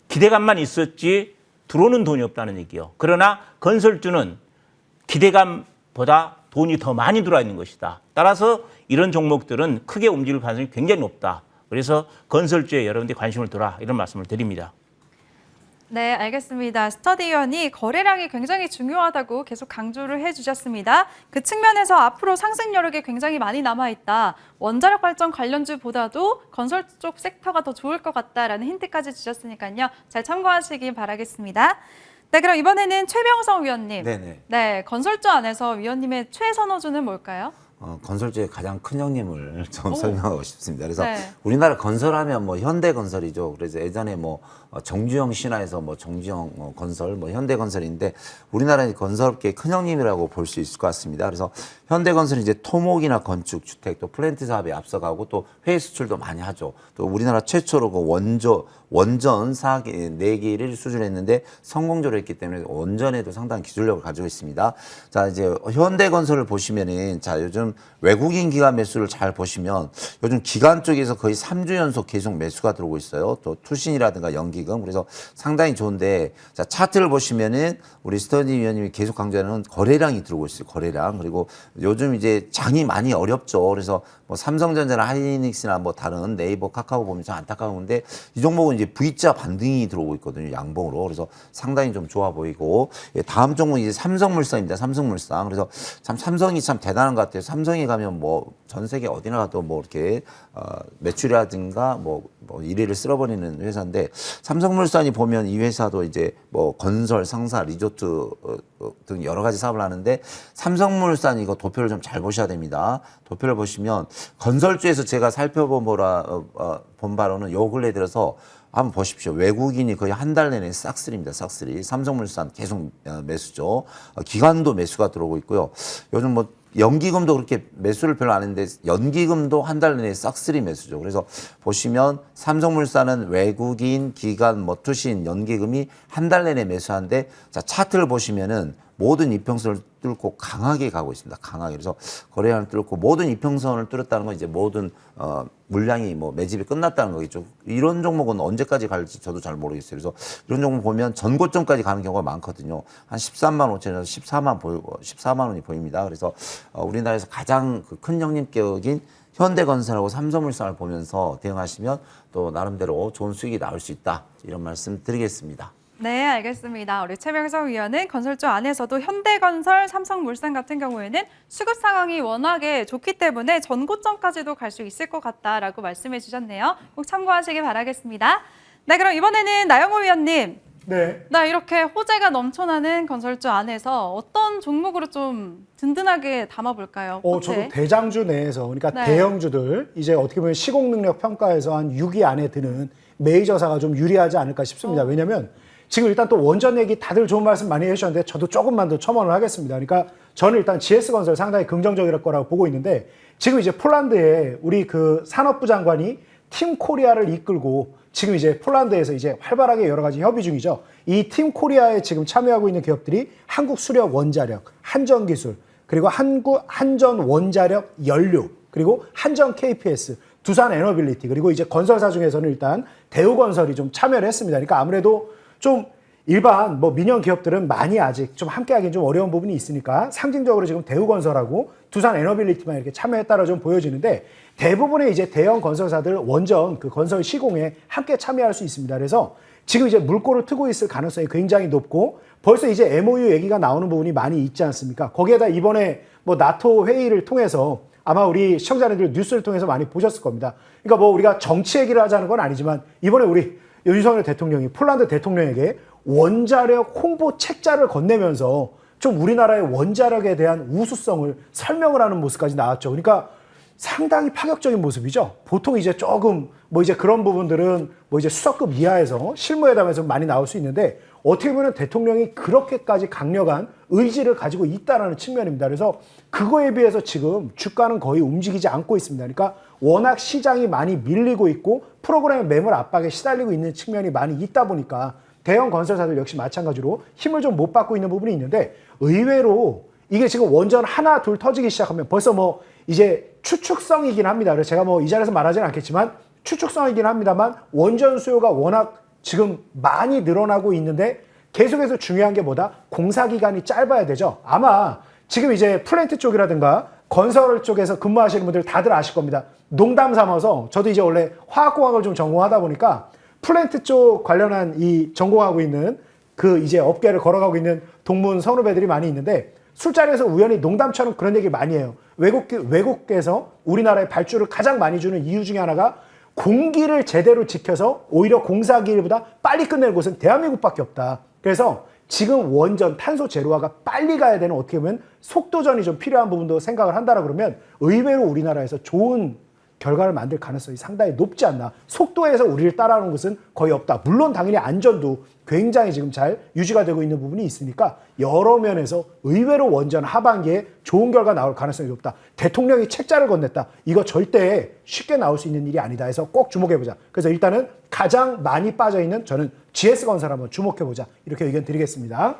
기대감만 있었지 들어오는 돈이 없다는 얘기요. 그러나 건설주는 기대감보다 돈이 더 많이 들어와 있는 것이다. 따라서 이런 종목들은 크게 움직일 가능성이 굉장히 높다. 그래서 건설주에 여러분들이 관심을 둬라 이런 말씀을 드립니다. 네, 알겠습니다. 스터디 위원이 거래량이 굉장히 중요하다고 계속 강조를 해주셨습니다. 그 측면에서 앞으로 상승 여력이 굉장히 많이 남아있다. 원자력 발전 관련주보다도 건설 쪽 섹터가 더 좋을 것 같다라는 힌트까지 주셨으니까요. 잘 참고하시기 바라겠습니다. 네, 그럼 이번에는 최병성 위원님. 네네. 네, 건설주 안에서 위원님의 최선호주는 뭘까요? 건설주의 가장 큰 형님을 좀 설명하고 싶습니다. 그래서 네. 우리나라 건설하면 뭐 현대건설이죠. 그래서 예전에 뭐 정주영 신화에서 뭐 정주영 건설, 뭐 현대건설인데 우리나라의 건설업계의 큰 형님이라고 볼 수 있을 것 같습니다. 그래서 현대건설이 이제 토목이나 건축, 주택, 또 플랜트 사업에 앞서가고 또 해외 수출도 많이 하죠. 또 우리나라 최초로 그 원전 4개를 수준했는데 성공적으로 했기 때문에 원전에도 상당한 기술력을 가지고 있습니다. 자, 이제 현대건설을 보시면은 자, 요즘 외국인 기관 매수를 잘 보시면 요즘 기관 쪽에서 거의 3주 연속 계속 매수가 들어오고 있어요. 또 투신이라든가 연기금. 그래서 상당히 좋은데 자, 차트를 보시면은 우리 스터디 위원님이 계속 강조하는 거래량이 들어오고 있어요. 거래량. 그리고 요즘 이제 장이 많이 어렵죠. 그래서 뭐 삼성전자나 하이닉스나 뭐 다른 네이버, 카카오 보면 좀 안타까운데 이 종목은 이제 V자 반등이 들어오고 있거든요. 양봉으로. 그래서 상당히 좀 좋아 보이고 다음 종목은 이제 삼성물산입니다. 삼성물산. 그래서 참 삼성이 참 대단한 것 같아요. 삼성에 가면 뭐 전 세계 어디나 가도 뭐 이렇게 매출이라든가 뭐 1위를 쓸어버리는 회사인데 삼성물산이 보면 이 회사도 이제 뭐 건설, 상사, 리조트 등 여러 가지 사업을 하는데 삼성물산 이거 도표를 좀 잘 보셔야 됩니다. 도표를 보시면 건설주에서 제가 살펴본 본 바로는 요 근래 들어서 한번 보십시오. 외국인이 거의 한 달 내내 싹쓸이입니다. 싹쓸이. 삼성물산 계속 매수죠. 기관도 매수가 들어오고 있고요. 요즘 뭐 연기금도 그렇게 매수를 별로 안 했는데 연기금도 한 달 내내 싹쓸이 매수죠. 그래서 보시면 삼성물산은 외국인, 기관, 뭐 투신, 연기금이 한 달 내내 매수하는데 자, 차트를 보시면은 모든 이평선을 뚫고 강하게 가고 있습니다. 강하게. 그래서 거래량을 뚫고 모든 이평선을 뚫었다는 건 이제 모든 물량이 뭐 매집이 끝났다는 거겠죠. 이런 종목은 언제까지 갈지 저도 잘 모르겠어요. 그래서 이런 종목 보면 전고점까지 가는 경우가 많거든요. 한 13만 5천에서 14만 원이 보입니다. 그래서 우리나라에서 가장 큰 형님께 여긴 현대건설하고 삼성물산을 보면서 대응하시면 또 나름대로 좋은 수익이 나올 수 있다. 이런 말씀 드리겠습니다. 네, 알겠습니다. 우리 최명석 위원은 건설주 안에서도 현대건설, 삼성물산 같은 경우에는 수급 상황이 워낙에 좋기 때문에 전고점까지도 갈 수 있을 것 같다라고 말씀해 주셨네요. 꼭 참고하시기 바라겠습니다. 네, 그럼 이번에는 나영호 위원님. 네. 나 이렇게 호재가 넘쳐나는 건설주 안에서 어떤 종목으로 좀 든든하게 담아볼까요? 저도 대장주 내에서, 그러니까 네. 대형주들, 이제 어떻게 보면 시공능력 평가에서 한 6위 안에 드는 메이저사가 좀 유리하지 않을까 싶습니다. 왜냐면 지금 일단 또 원전 얘기 다들 좋은 말씀 많이 해주셨는데 저도 조금만 더 첨언을 하겠습니다. 그러니까 저는 일단 GS건설 상당히 긍정적일 거라고 보고 있는데 지금 이제 폴란드에 우리 그 산업부 장관이 팀 코리아를 이끌고 지금 이제 폴란드에서 이제 활발하게 여러 가지 협의 중이죠. 이 팀 코리아에 지금 참여하고 있는 기업들이 한국수력원자력, 한전기술, 그리고 한전원자력 연료, 그리고 한전 KPS, 두산에너빌리티, 그리고 이제 건설사 중에서는 일단 대우건설이 좀 참여를 했습니다. 그러니까 아무래도 좀 일반 뭐 민영 기업들은 많이 아직 좀 함께하기는 좀 어려운 부분이 있으니까 상징적으로 지금 대우건설하고 두산에너빌리티만 이렇게 참여했다라 좀 보여지는데 대부분의 이제 대형 건설사들 원전 그 건설 시공에 함께 참여할 수 있습니다. 그래서 지금 이제 물꼬를 트고 있을 가능성이 굉장히 높고 벌써 이제 MOU 얘기가 나오는 부분이 많이 있지 않습니까? 거기에다 이번에 뭐 나토 회의를 통해서 아마 우리 시청자님들 뉴스를 통해서 많이 보셨을 겁니다. 그러니까 뭐 우리가 정치 얘기를 하자는 건 아니지만 이번에 우리 윤석열 대통령이 폴란드 대통령에게 원자력 홍보 책자를 건네면서 좀 우리나라의 원자력에 대한 우수성을 설명을 하는 모습까지 나왔죠. 그러니까 상당히 파격적인 모습이죠. 보통 이제 조금 뭐 이제 그런 부분들은 뭐 이제 수석급 이하에서 실무회담에서 많이 나올 수 있는데 어떻게 보면 대통령이 그렇게까지 강력한 의지를 가지고 있다는 측면입니다. 그래서 그거에 비해서 지금 주가는 거의 움직이지 않고 있습니다. 그러니까 워낙 시장이 많이 밀리고 있고 프로그램의 매물 압박에 시달리고 있는 측면이 많이 있다 보니까 대형 건설사들 역시 마찬가지로 힘을 좀 못 받고 있는 부분이 있는데 의외로 이게 지금 원전 하나 둘 터지기 시작하면 벌써 뭐 이제 추측성이긴 합니다. 그래서 제가 뭐 이 자리에서 말하지는 않겠지만 추측성이긴 합니다만 원전 수요가 워낙 지금 많이 늘어나고 있는데 계속해서 중요한 게 뭐다? 공사 기간이 짧아야 되죠. 아마 지금 이제 플랜트 쪽이라든가 건설 쪽에서 근무하시는 분들 다들 아실 겁니다. 농담 삼아서 저도 이제 원래 화학공학을 좀 전공하다 보니까 플랜트 쪽 관련한 이 전공하고 있는 그 이제 업계를 걸어가고 있는 동문 선후배들이 많이 있는데 술자리에서 우연히 농담처럼 그런 얘기 많이 해요. 외국에서 우리나라에 발주를 가장 많이 주는 이유 중에 하나가 공기를 제대로 지켜서 오히려 공사 기일보다 빨리 끝낼 곳은 대한민국밖에 없다. 그래서 지금 원전 탄소 제로화가 빨리 가야 되는 어떻게 보면 속도전이 좀 필요한 부분도 생각을 한다라 그러면 의외로 우리나라에서 좋은 결과를 만들 가능성이 상당히 높지 않나. 속도에서 우리를 따라오는 것은 거의 없다. 물론 당연히 안전도 굉장히 지금 잘 유지가 되고 있는 부분이 있으니까 여러 면에서 의외로 원전 하반기에 좋은 결과 나올 가능성이 높다. 대통령이 책자를 건넸다. 이거 절대 쉽게 나올 수 있는 일이 아니다 해서 꼭 주목해보자. 그래서 일단은 가장 많이 빠져있는 저는 GS건설 한번 주목해보자. 이렇게 의견 드리겠습니다.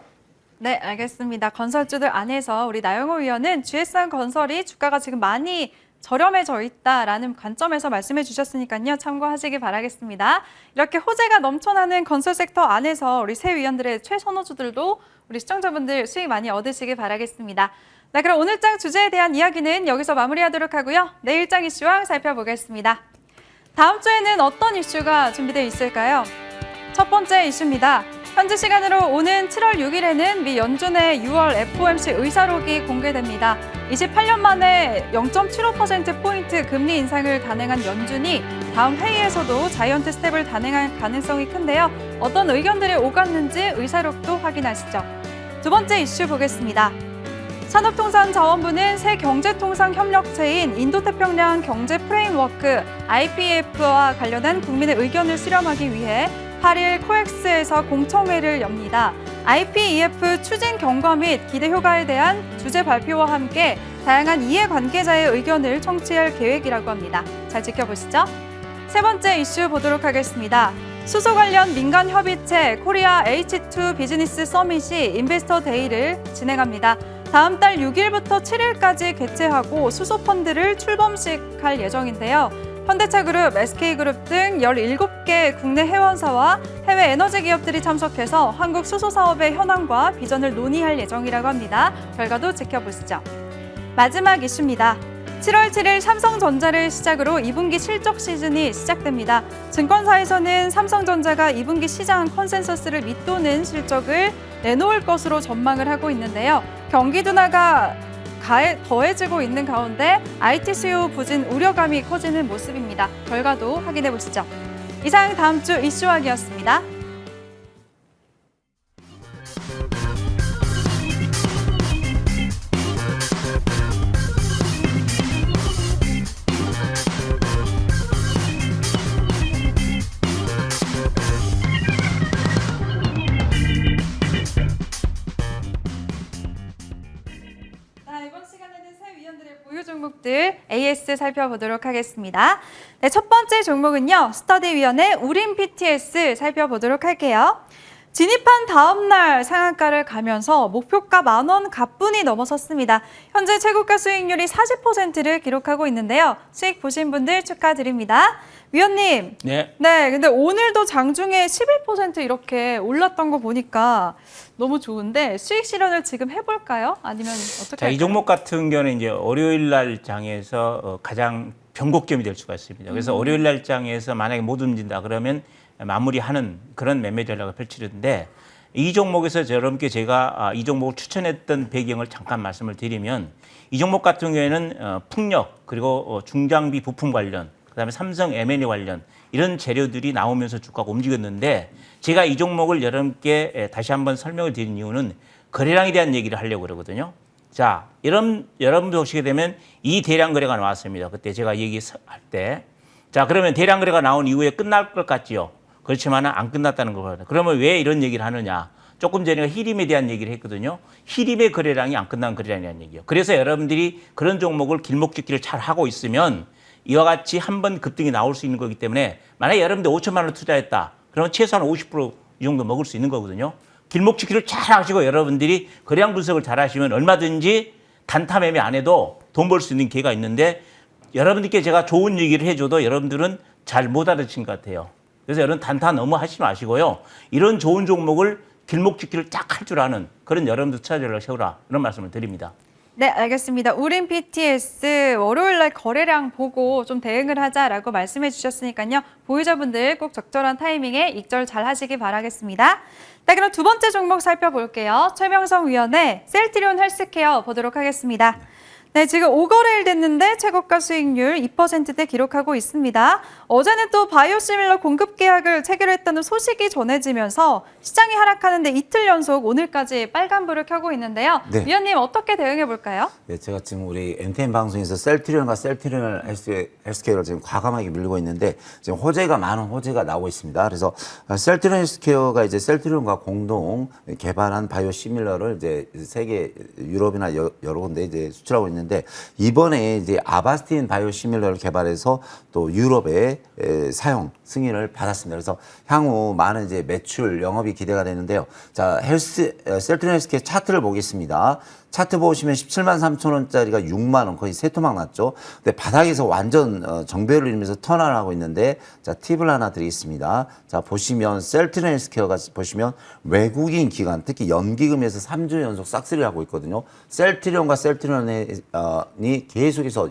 네, 알겠습니다. 건설주들 안에서 우리 나영호 위원은 GS건설이 주가가 지금 많이 저렴해져 있다라는 관점에서 말씀해 주셨으니까요. 참고하시기 바라겠습니다. 이렇게 호재가 넘쳐나는 건설 섹터 안에서 우리 새 위원들의 최선호주들도 우리 시청자분들 수익 많이 얻으시기 바라겠습니다. 네, 그럼 오늘 장 주제에 대한 이야기는 여기서 마무리하도록 하고요. 내일 장 이슈와 살펴보겠습니다. 다음 주에는 어떤 이슈가 준비되어 있을까요? 첫 번째 이슈입니다. 현지 시간으로 오는 7월 6일에는 미 연준의 6월 FOMC 의사록이 공개됩니다. 28년 만에 0.75%포인트 금리 인상을 단행한 연준이 다음 회의에서도 자이언트 스텝을 단행할 가능성이 큰데요. 어떤 의견들이 오갔는지 의사록도 확인하시죠. 두 번째 이슈 보겠습니다. 산업통상자원부는 새 경제통상협력체인 인도태평양 경제프레임워크 IPEF와 관련한 국민의 의견을 수렴하기 위해 8일 코엑스에서 공청회를 엽니다. IPEF 추진 경과 및 기대 효과에 대한 주제 발표와 함께 다양한 이해관계자의 의견을 청취할 계획이라고 합니다. 잘 지켜보시죠. 세 번째 이슈 보도록 하겠습니다. 수소 관련 민간 협의체 코리아 H2 비즈니스 서밋이 인베스터 데이를 진행합니다. 다음 달 6일부터 7일까지 개최하고 수소 펀드를 출범식할 예정인데요. 현대차그룹, SK그룹 등 17개 국내 회원사와 해외 에너지 기업들이 참석해서 한국 수소 사업의 현황과 비전을 논의할 예정이라고 합니다. 결과도 지켜보시죠. 마지막 이슈입니다. 7월 7일 삼성전자를 시작으로 2분기 실적 시즌이 시작됩니다. 증권사에서는 삼성전자가 2분기 시장 컨센서스를 밑도는 실적을 내놓을 것으로 전망을 하고 있는데요. 경기 둔화가 더해지고 있는 가운데 IT 수요 부진 우려감이 커지는 모습입니다. 결과도 확인해 보시죠. 이상 다음 주 이슈왕이었습니다. 이번 시간에는 새 위원들의 보유 종목들 AS 살펴보도록 하겠습니다. 네, 첫 번째 종목은요. 스터디위원회 우림 PTS 살펴보도록 할게요. 진입한 다음 날 상한가를 가면서 목표가 10,000원 가뿐히 넘어섰습니다. 현재 최고가 수익률이 40%를 기록하고 있는데요. 수익 보신 분들 축하드립니다. 위원님. 네. 네, 근데 오늘도 장중에 11% 이렇게 올랐던 거 보니까 너무 좋은데 수익 실현을 지금 해볼까요? 아니면 어떻게 자, 이 종목 같은 경우는 이제 월요일 날 장에서 가장 변곡점이 될 수가 있습니다. 그래서 월요일 날 장에서 만약에 못 움직인다 그러면 마무리하는 그런 매매 전략을 펼치는데 이 종목에서 여러분께 제가 이 종목을 추천했던 배경을 잠깐 말씀을 드리면 이 종목 같은 경우에는 풍력 그리고 중장비 부품 관련 그다음에 삼성 M&A 관련 이런 재료들이 나오면서 주가가 움직였는데 제가 이 종목을 여러분께 다시 한번 설명을 드린 이유는 거래량에 대한 얘기를 하려고 그러거든요. 자, 여러분도 보시게 되면 이 대량 거래가 나왔습니다. 그때 제가 얘기할 때. 자, 그러면 대량 거래가 나온 이후에 끝날 것 같지요. 그렇지만 안 끝났다는 겁니다. 그러면 왜 이런 얘기를 하느냐. 조금 전에 히림에 대한 얘기를 했거든요. 히림의 거래량이 안 끝난 거래량이라는 얘기예요. 그래서 여러분들이 그런 종목을 길목짓기를 잘 하고 있으면 이와 같이 한 번 급등이 나올 수 있는 거기 때문에 만약에 여러분들 5천만 원 투자했다. 그러면 최소한 50%이 정도 먹을 수 있는 거거든요. 길목짓기를 잘 하시고 여러분들이 거래량 분석을 잘 하시면 얼마든지 단타 매매 안 해도 돈 벌 수 있는 기회가 있는데 여러분들께 제가 좋은 얘기를 해줘도 여러분들은 잘 못 알아듣신 것 같아요. 그래서 여러분 단타 너무 하지 마시고요. 이런 좋은 종목을 길목짓기를 딱 할 줄 아는 그런 여러분들 투자 전략을 세우라. 이런 말씀을 드립니다. 네, 알겠습니다. 우림 PTS 월요일 날 거래량 보고 좀 대응을 하자라고 말씀해 주셨으니까요. 보유자분들 꼭 적절한 타이밍에 익절 잘 하시기 바라겠습니다. 네, 그럼 두 번째 종목 살펴볼게요. 최명성 위원의 셀트리온 헬스케어 보도록 하겠습니다. 네, 지금 5거래일 됐는데 최고가 수익률 2%대 기록하고 있습니다. 어제는 또 바이오시밀러 공급 계약을 체결했다는 소식이 전해지면서 시장이 하락하는데 이틀 연속 오늘까지 빨간불을 켜고 있는데요. 네. 위원님 어떻게 대응해 볼까요? 네, 제가 지금 우리 MTN 방송에서 셀트리온과 셀트리온 헬스케어를 지금 과감하게 밀고 있는데 지금 많은 호재가 나오고 있습니다. 그래서 셀트리온 헬스케어가 이제 셀트리온과 공동 개발한 바이오시밀러를 이제 세계 유럽이나 여러 군데 이제 수출하고 있는데 이번에 이제 아바스틴 바이오시밀러를 개발해서 또 유럽에 사용 승인을 받았습니다. 그래서 향후 많은 이제 매출 영업이 기대가 되는데요. 자, 셀트리온 헬스케어 차트를 보겠습니다. 차트 보시면 17만 3천 원짜리가 6만 원 거의 세 토막 났죠. 근데 바닥에서 완전 정배를 이루면서 턴을 하고 있는데 자, 팁을 하나 드리겠습니다. 자, 보시면 셀트리온 헬스케어가 보시면 외국인 기관 특히 연기금에서 3주 연속 싹쓸이를 하고 있거든요. 셀트리온과 셀트리온이 계속해서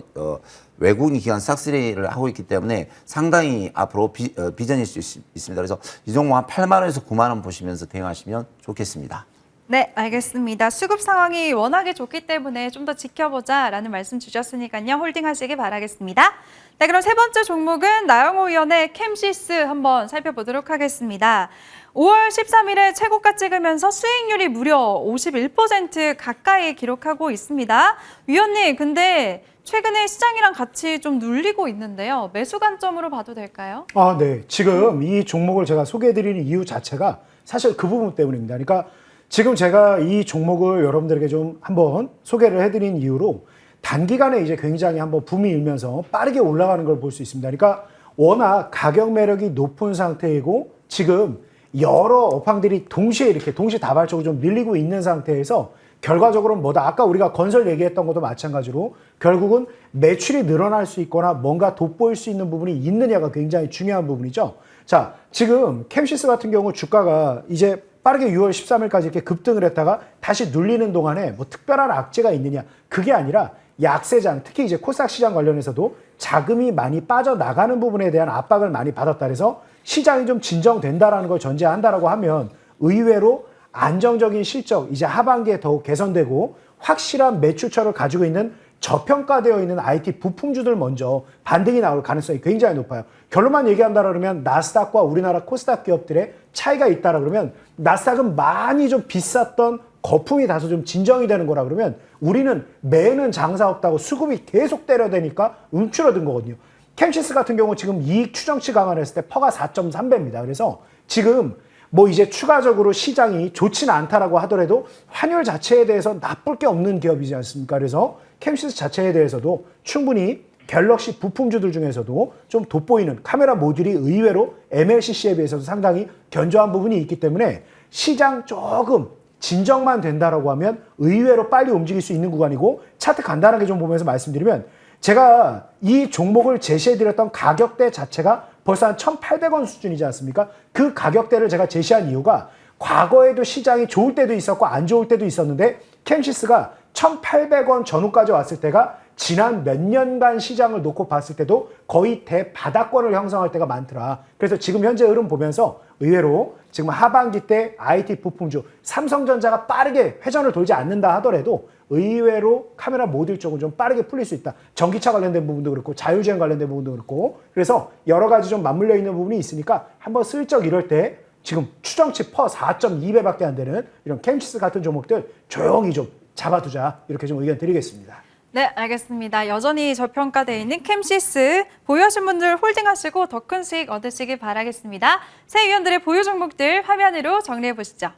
외국인 기관 싹쓸이를 하고 있기 때문에 상당히 앞으로 비전일 수 있습니다. 그래서 이 종목 한 8만 원에서 9만 원 보시면서 대응하시면 좋겠습니다. 네, 알겠습니다. 수급 상황이 워낙에 좋기 때문에 좀 더 지켜보자라는 말씀 주셨으니까요. 홀딩하시기 바라겠습니다. 네, 그럼 세 번째 종목은 나영호 위원의 캠시스 한번 살펴보도록 하겠습니다. 5월 13일에 최고가 찍으면서 수익률이 무려 51% 가까이 기록하고 있습니다. 위원님, 근데 최근에 시장이랑 같이 좀 눌리고 있는데요. 매수 관점으로 봐도 될까요? 아, 네. 지금 이 종목을 제가 소개해드리는 이유 자체가 사실 그 부분 때문입니다. 그러니까 지금 제가 이 종목을 여러분들에게 좀 한번 소개를 해드린 이유로 단기간에 이제 굉장히 한번 붐이 일면서 빠르게 올라가는 걸 볼 수 있습니다. 그러니까 워낙 가격 매력이 높은 상태이고 지금 여러 업황들이 동시에 이렇게 동시다발적으로 좀 밀리고 있는 상태에서 결과적으로는 뭐다? 아까 우리가 건설 얘기했던 것도 마찬가지로 결국은 매출이 늘어날 수 있거나 뭔가 돋보일 수 있는 부분이 있느냐가 굉장히 중요한 부분이죠. 자, 지금 캠시스 같은 경우 주가가 이제 빠르게 6월 13일까지 이렇게 급등을 했다가 다시 눌리는 동안에 뭐 특별한 악재가 있느냐? 그게 아니라 약세장, 특히 이제 코스닥 시장 관련해서도 자금이 많이 빠져나가는 부분에 대한 압박을 많이 받았다 그래서 시장이 좀 진정된다라는 걸 전제한다라고 하면 의외로 안정적인 실적, 이제 하반기에 더욱 개선되고 확실한 매출처를 가지고 있는 저평가되어 있는 IT 부품주들 먼저 반등이 나올 가능성이 굉장히 높아요. 결론만 얘기한다 그러면 나스닥과 우리나라 코스닥 기업들의 차이가 있다라 그러면 나스닥은 많이 좀 비쌌던 거품이 다소 좀 진정이 되는 거라 그러면 우리는 매는 장사 없다고 수급이 계속 때려대니까 움츠러든 거거든요. 캠시스 같은 경우 지금 이익 추정치 감안했을 때 퍼가 4.3배입니다. 그래서 지금 뭐 이제 추가적으로 시장이 좋지는 않다라고 하더라도 환율 자체에 대해서 나쁠 게 없는 기업이지 않습니까? 그래서 캠시스 자체에 대해서도 충분히 갤럭시 부품주들 중에서도 좀 돋보이는 카메라 모듈이 의외로 MLCC에 비해서도 상당히 견조한 부분이 있기 때문에 시장 조금 진정만 된다라고 하면 의외로 빨리 움직일 수 있는 구간이고 차트 간단하게 좀 보면서 말씀드리면 제가 이 종목을 제시해드렸던 가격대 자체가 벌써 한 1,800원 수준이지 않습니까? 그 가격대를 제가 제시한 이유가 과거에도 시장이 좋을 때도 있었고 안 좋을 때도 있었는데 캠시스가 1,800원 전후까지 왔을 때가 지난 몇 년간 시장을 놓고 봤을 때도 거의 대바닥권을 형성할 때가 많더라. 그래서 지금 현재 흐름 보면서 의외로 지금 하반기 때 IT 부품주 삼성전자가 빠르게 회전을 돌지 않는다 하더라도 의외로 카메라 모듈 쪽은 좀 빠르게 풀릴 수 있다. 전기차 관련된 부분도 그렇고 자율주행 관련된 부분도 그렇고 그래서 여러 가지 좀 맞물려 있는 부분이 있으니까 한번 슬쩍 이럴 때 지금 추정치 퍼 4.2배밖에 안 되는 이런 캠시스 같은 종목들 조용히 좀 잡아두자 이렇게 좀 의견 드리겠습니다. 네, 알겠습니다. 여전히 저평가되어 있는 캠시스 보유하신 분들 홀딩하시고 더 큰 수익 얻으시길 바라겠습니다. 새 위원들의 보유 종목들 화면으로 정리해 보시죠.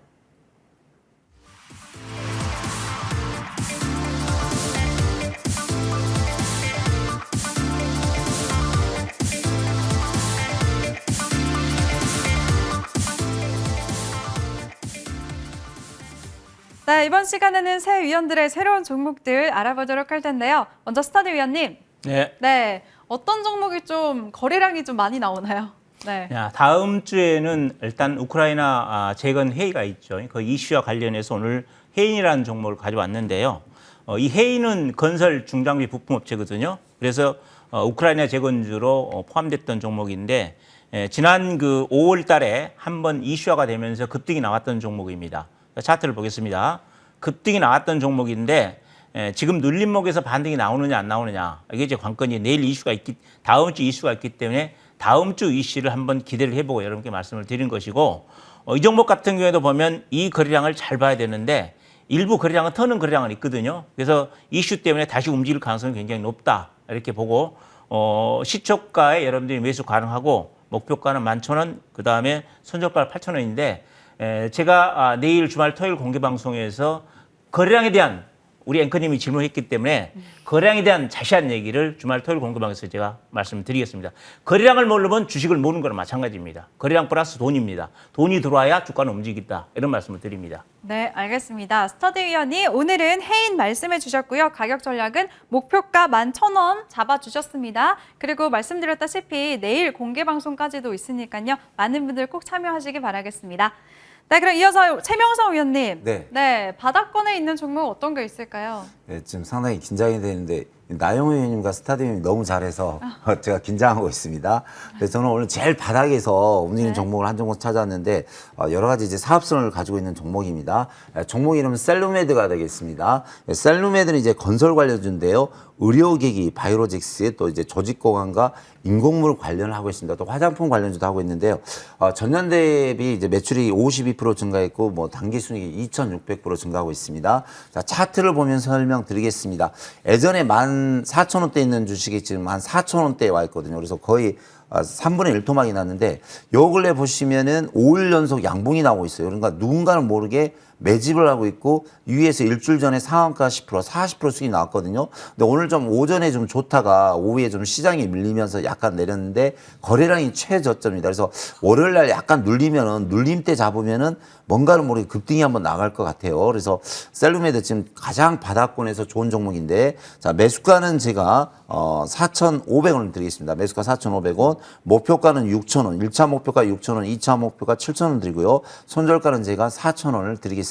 네, 이번 시간에는 새 위원들의 새로운 종목들 알아보도록 할 텐데요. 먼저 스터디 위원님. 네. 어떤 종목이 좀 거래량이 좀 많이 나오나요? 네. 야, 다음 주에는 일단 우크라이나 재건 회의가 있죠. 그 이슈와 관련해서 오늘 해인이라는 종목을 가져왔는데요. 이 해인은 건설 중장비 부품업체거든요. 그래서 우크라이나 재건주로 포함됐던 종목인데 지난 그 5월 달에 한번 이슈화가 되면서 급등이 나왔던 종목입니다. 차트를 보겠습니다. 급등이 나왔던 종목인데 지금 눌림목에서 반등이 나오느냐 안 나오느냐 이게 이제 관건이 내일 다음 주 이슈가 있기 때문에 다음 주 이슈를 한번 기대를 해보고 여러분께 말씀을 드린 것이고 이 종목 같은 경우에도 보면 이 거래량을 잘 봐야 되는데 일부 거래량은 터는 거래량은 있거든요. 그래서 이슈 때문에 다시 움직일 가능성이 굉장히 높다 이렇게 보고 시초가에 여러분들이 매수 가능하고 목표가는 11,000원 그 다음에 손절가는 8,000원인데 제가 내일 주말 토요일 공개방송에서 거래량에 대한 우리 앵커님이 질문했기 때문에 거래량에 대한 자세한 얘기를 주말 토요일 공개방송에서 제가 말씀드리겠습니다. 거래량을 모르면 주식을 모르는 거랑 마찬가지입니다. 거래량 플러스 돈입니다. 돈이 들어와야 주가는 움직이다. 이런 말씀을 드립니다. 네, 알겠습니다. 스터디 위원이 오늘은 해인 말씀해 주셨고요. 가격 전략은 목표가 11,000원 잡아주셨습니다. 그리고 말씀드렸다시피 내일 공개방송까지도 있으니까요. 많은 분들 꼭 참여하시기 바라겠습니다. 네, 그럼 이어서 최명성 위원님. 네. 바닥권에 있는 종목 어떤 게 있을까요? 네, 지금 상당히 긴장이 되는데 나영호 의원님과 스타디움이 너무 잘해서 제가 긴장하고 있습니다. 그래서 저는 오늘 제일 바닥에서 움직이는 종목을 한 종목 찾았는데 여러 가지 이제 사업성을 가지고 있는 종목입니다. 종목 이름은 셀루메드가 되겠습니다. 셀루메드는 이제 건설 관련주인데요. 의료기기, 바이오로직스의 또 이제 조직건강과 인공물 관련을 하고 있습니다. 또 화장품 관련주도 하고 있는데요. 전년 대비 이제 매출이 52% 증가했고, 뭐 당기순이익이 2,600% 증가하고 있습니다. 자, 차트를 보면 설명드리겠습니다. 예전에 14,000원대 있는 주식이 지금 한 4,000원대에 와 있거든요. 그래서 거의 3분의 1 토막이 났는데, 요 근래 보시면은 5일 연속 양봉이 나오고 있어요. 그러니까 누군가는 모르게 매집을 하고 있고, 위에서 일주일 전에 상한가 10%, 40% 수익이 나왔거든요. 근데 오늘 좀 오전에 좀 좋다가 오후에 좀 시장이 밀리면서 약간 내렸는데, 거래량이 최저점입니다. 그래서 월요일 날 약간 눌리면은, 눌림대 잡으면은 뭔가는 모르게 급등이 한번 나갈 것 같아요. 그래서 셀루메드 지금 가장 바닥권에서 좋은 종목인데, 자, 매수가는 제가 4,500원을 드리겠습니다. 매수가 4,500원, 목표가는 6,000원, 1차 목표가 6,000원, 2차 목표가 7,000원 드리고요. 손절가는 제가 4,000원을 드리겠습니다.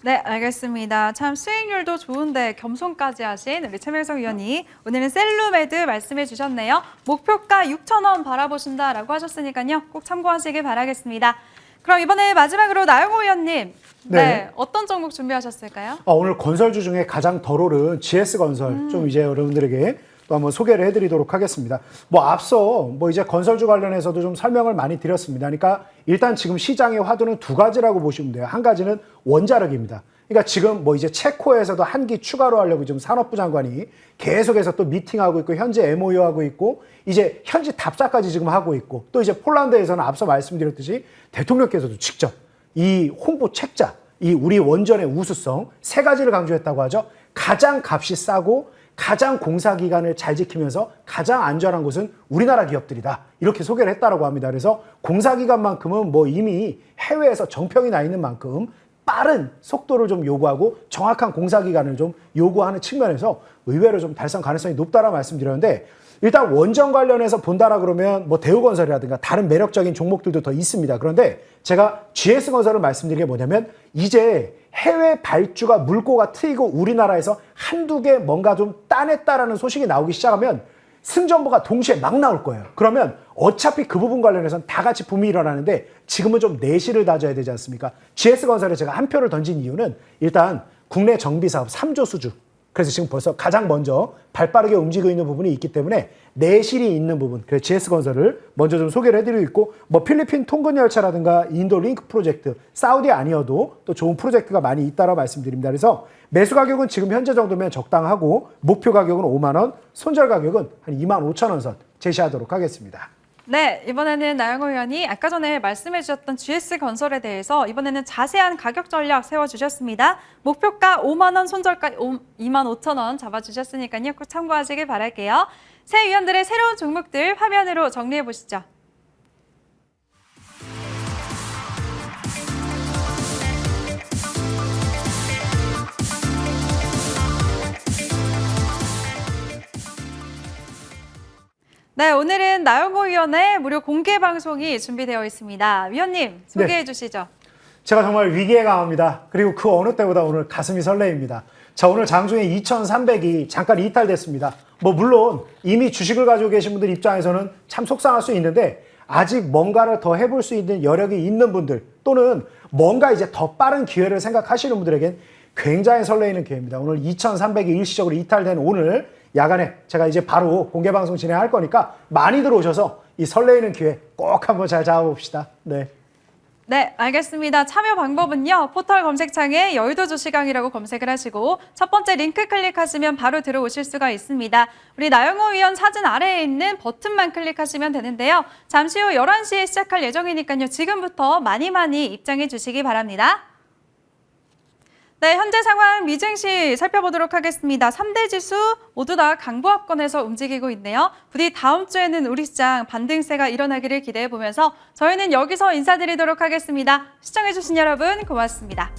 네, 알겠습니다. 참 수익률도 좋은데 겸손까지 하신 우리 최명석 위원이 오늘은 셀루메드 말씀해 주셨네요. 목표가 6,000원 바라보신다라고 하셨으니까요. 꼭 참고하시길 바라겠습니다. 그럼 이번에 마지막으로 나영호 위원님, 네, 어떤 종목 준비하셨을까요? 오늘 건설주 중에 가장 덜 오른 GS건설 좀 이제 여러분들에게 또 한번 소개를 해드리도록 하겠습니다. 뭐 앞서 뭐 이제 건설주 관련해서도 좀 설명을 많이 드렸습니다. 그러니까 일단 지금 시장의 화두는 두 가지라고 보시면 돼요. 한 가지는 원자력입니다. 그러니까 지금 뭐 이제 체코에서도 한 기 추가로 하려고 지금 산업부 장관이 계속해서 또 미팅하고 있고, 현재 MOU 하고 있고, 이제 현지 답사까지 지금 하고 있고, 또 이제 폴란드에서는 앞서 말씀드렸듯이 대통령께서도 직접 이 홍보 책자, 이 우리 원전의 우수성 세 가지를 강조했다고 하죠. 가장 값이 싸고 가장 공사 기간을 잘 지키면서 가장 안전한 곳은 우리나라 기업들이다. 이렇게 소개를 했다라고 합니다. 그래서 공사 기간만큼은 뭐 이미 해외에서 정평이 나 있는 만큼 빠른 속도를 좀 요구하고 정확한 공사 기간을 좀 요구하는 측면에서 의외로 좀 달성 가능성이 높다라고 말씀드렸는데, 일단 원전 관련해서 본다라 그러면 뭐 대우건설이라든가 다른 매력적인 종목들도 더 있습니다. 그런데 제가 GS건설을 말씀드린 게 뭐냐면, 이제 해외 발주가 물꼬가 트이고 우리나라에서 한두 개 뭔가 좀 따냈다라는 소식이 나오기 시작하면 승전보가 동시에 막 나올 거예요. 그러면 어차피 그 부분 관련해서는 다 같이 붐이 일어나는데, 지금은 좀 내실을 다져야 되지 않습니까? GS건설에 제가 한 표를 던진 이유는 일단 국내 정비사업 3조 수주, 그래서 지금 벌써 가장 먼저 발빠르게 움직이고 있는 부분이 있기 때문에 내실이 있는 부분, 그래서 GS건설을 먼저 좀 소개를 해드리고 있고, 뭐 필리핀 통근열차라든가 인도 링크 프로젝트, 사우디 아니어도 또 좋은 프로젝트가 많이 있다라고 말씀드립니다. 그래서 매수 가격은 지금 현재 정도면 적당하고, 목표 가격은 5만 원, 손절 가격은 한 2만 5천 원 선 제시하도록 하겠습니다. 네, 이번에는 나영호 의원이 아까 전에 말씀해 주셨던 GS건설에 대해서 이번에는 자세한 가격 전략 세워주셨습니다. 목표가 5만 원, 손절가 2만 5천 원 잡아주셨으니까요. 꼭 참고하시길 바랄게요. 새 위원들의 새로운 종목들 화면으로 정리해 보시죠. 네, 오늘은 나영호 위원의 무료 공개 방송이 준비되어 있습니다. 위원님, 소개해 주시죠. 제가 정말 위기에 강합니다. 그리고 그 어느 때보다 오늘 가슴이 설레입니다. 자, 오늘 장중에 2,300이 잠깐 이탈됐습니다. 뭐 물론 이미 주식을 가지고 계신 분들 입장에서는 참 속상할 수 있는데, 아직 뭔가를 더 해볼 수 있는 여력이 있는 분들, 또는 뭔가 이제 더 빠른 기회를 생각하시는 분들에겐 굉장히 설레이는 기회입니다. 오늘 2,300이 일시적으로 이탈된 오늘 야간에 제가 이제 바로 공개방송 진행할 거니까 많이들 오셔서 이 설레이는 기회 꼭 한번 잘 잡아봅시다. 네. 네, 알겠습니다. 참여 방법은요. 포털 검색창에 여의도 주식왕이라고 검색을 하시고 첫 번째 링크 클릭하시면 바로 들어오실 수가 있습니다. 우리 나영호 위원 사진 아래에 있는 버튼만 클릭하시면 되는데요. 잠시 후 11시에 시작할 예정이니까요. 지금부터 많이 입장해 주시기 바랍니다. 네, 현재 상황 미증시 살펴보도록 하겠습니다. 3대 지수 모두 다 강보합권에서 움직이고 있네요. 부디 다음 주에는 우리 시장 반등세가 일어나기를 기대해 보면서 저희는 여기서 인사드리도록 하겠습니다. 시청해 주신 여러분 고맙습니다.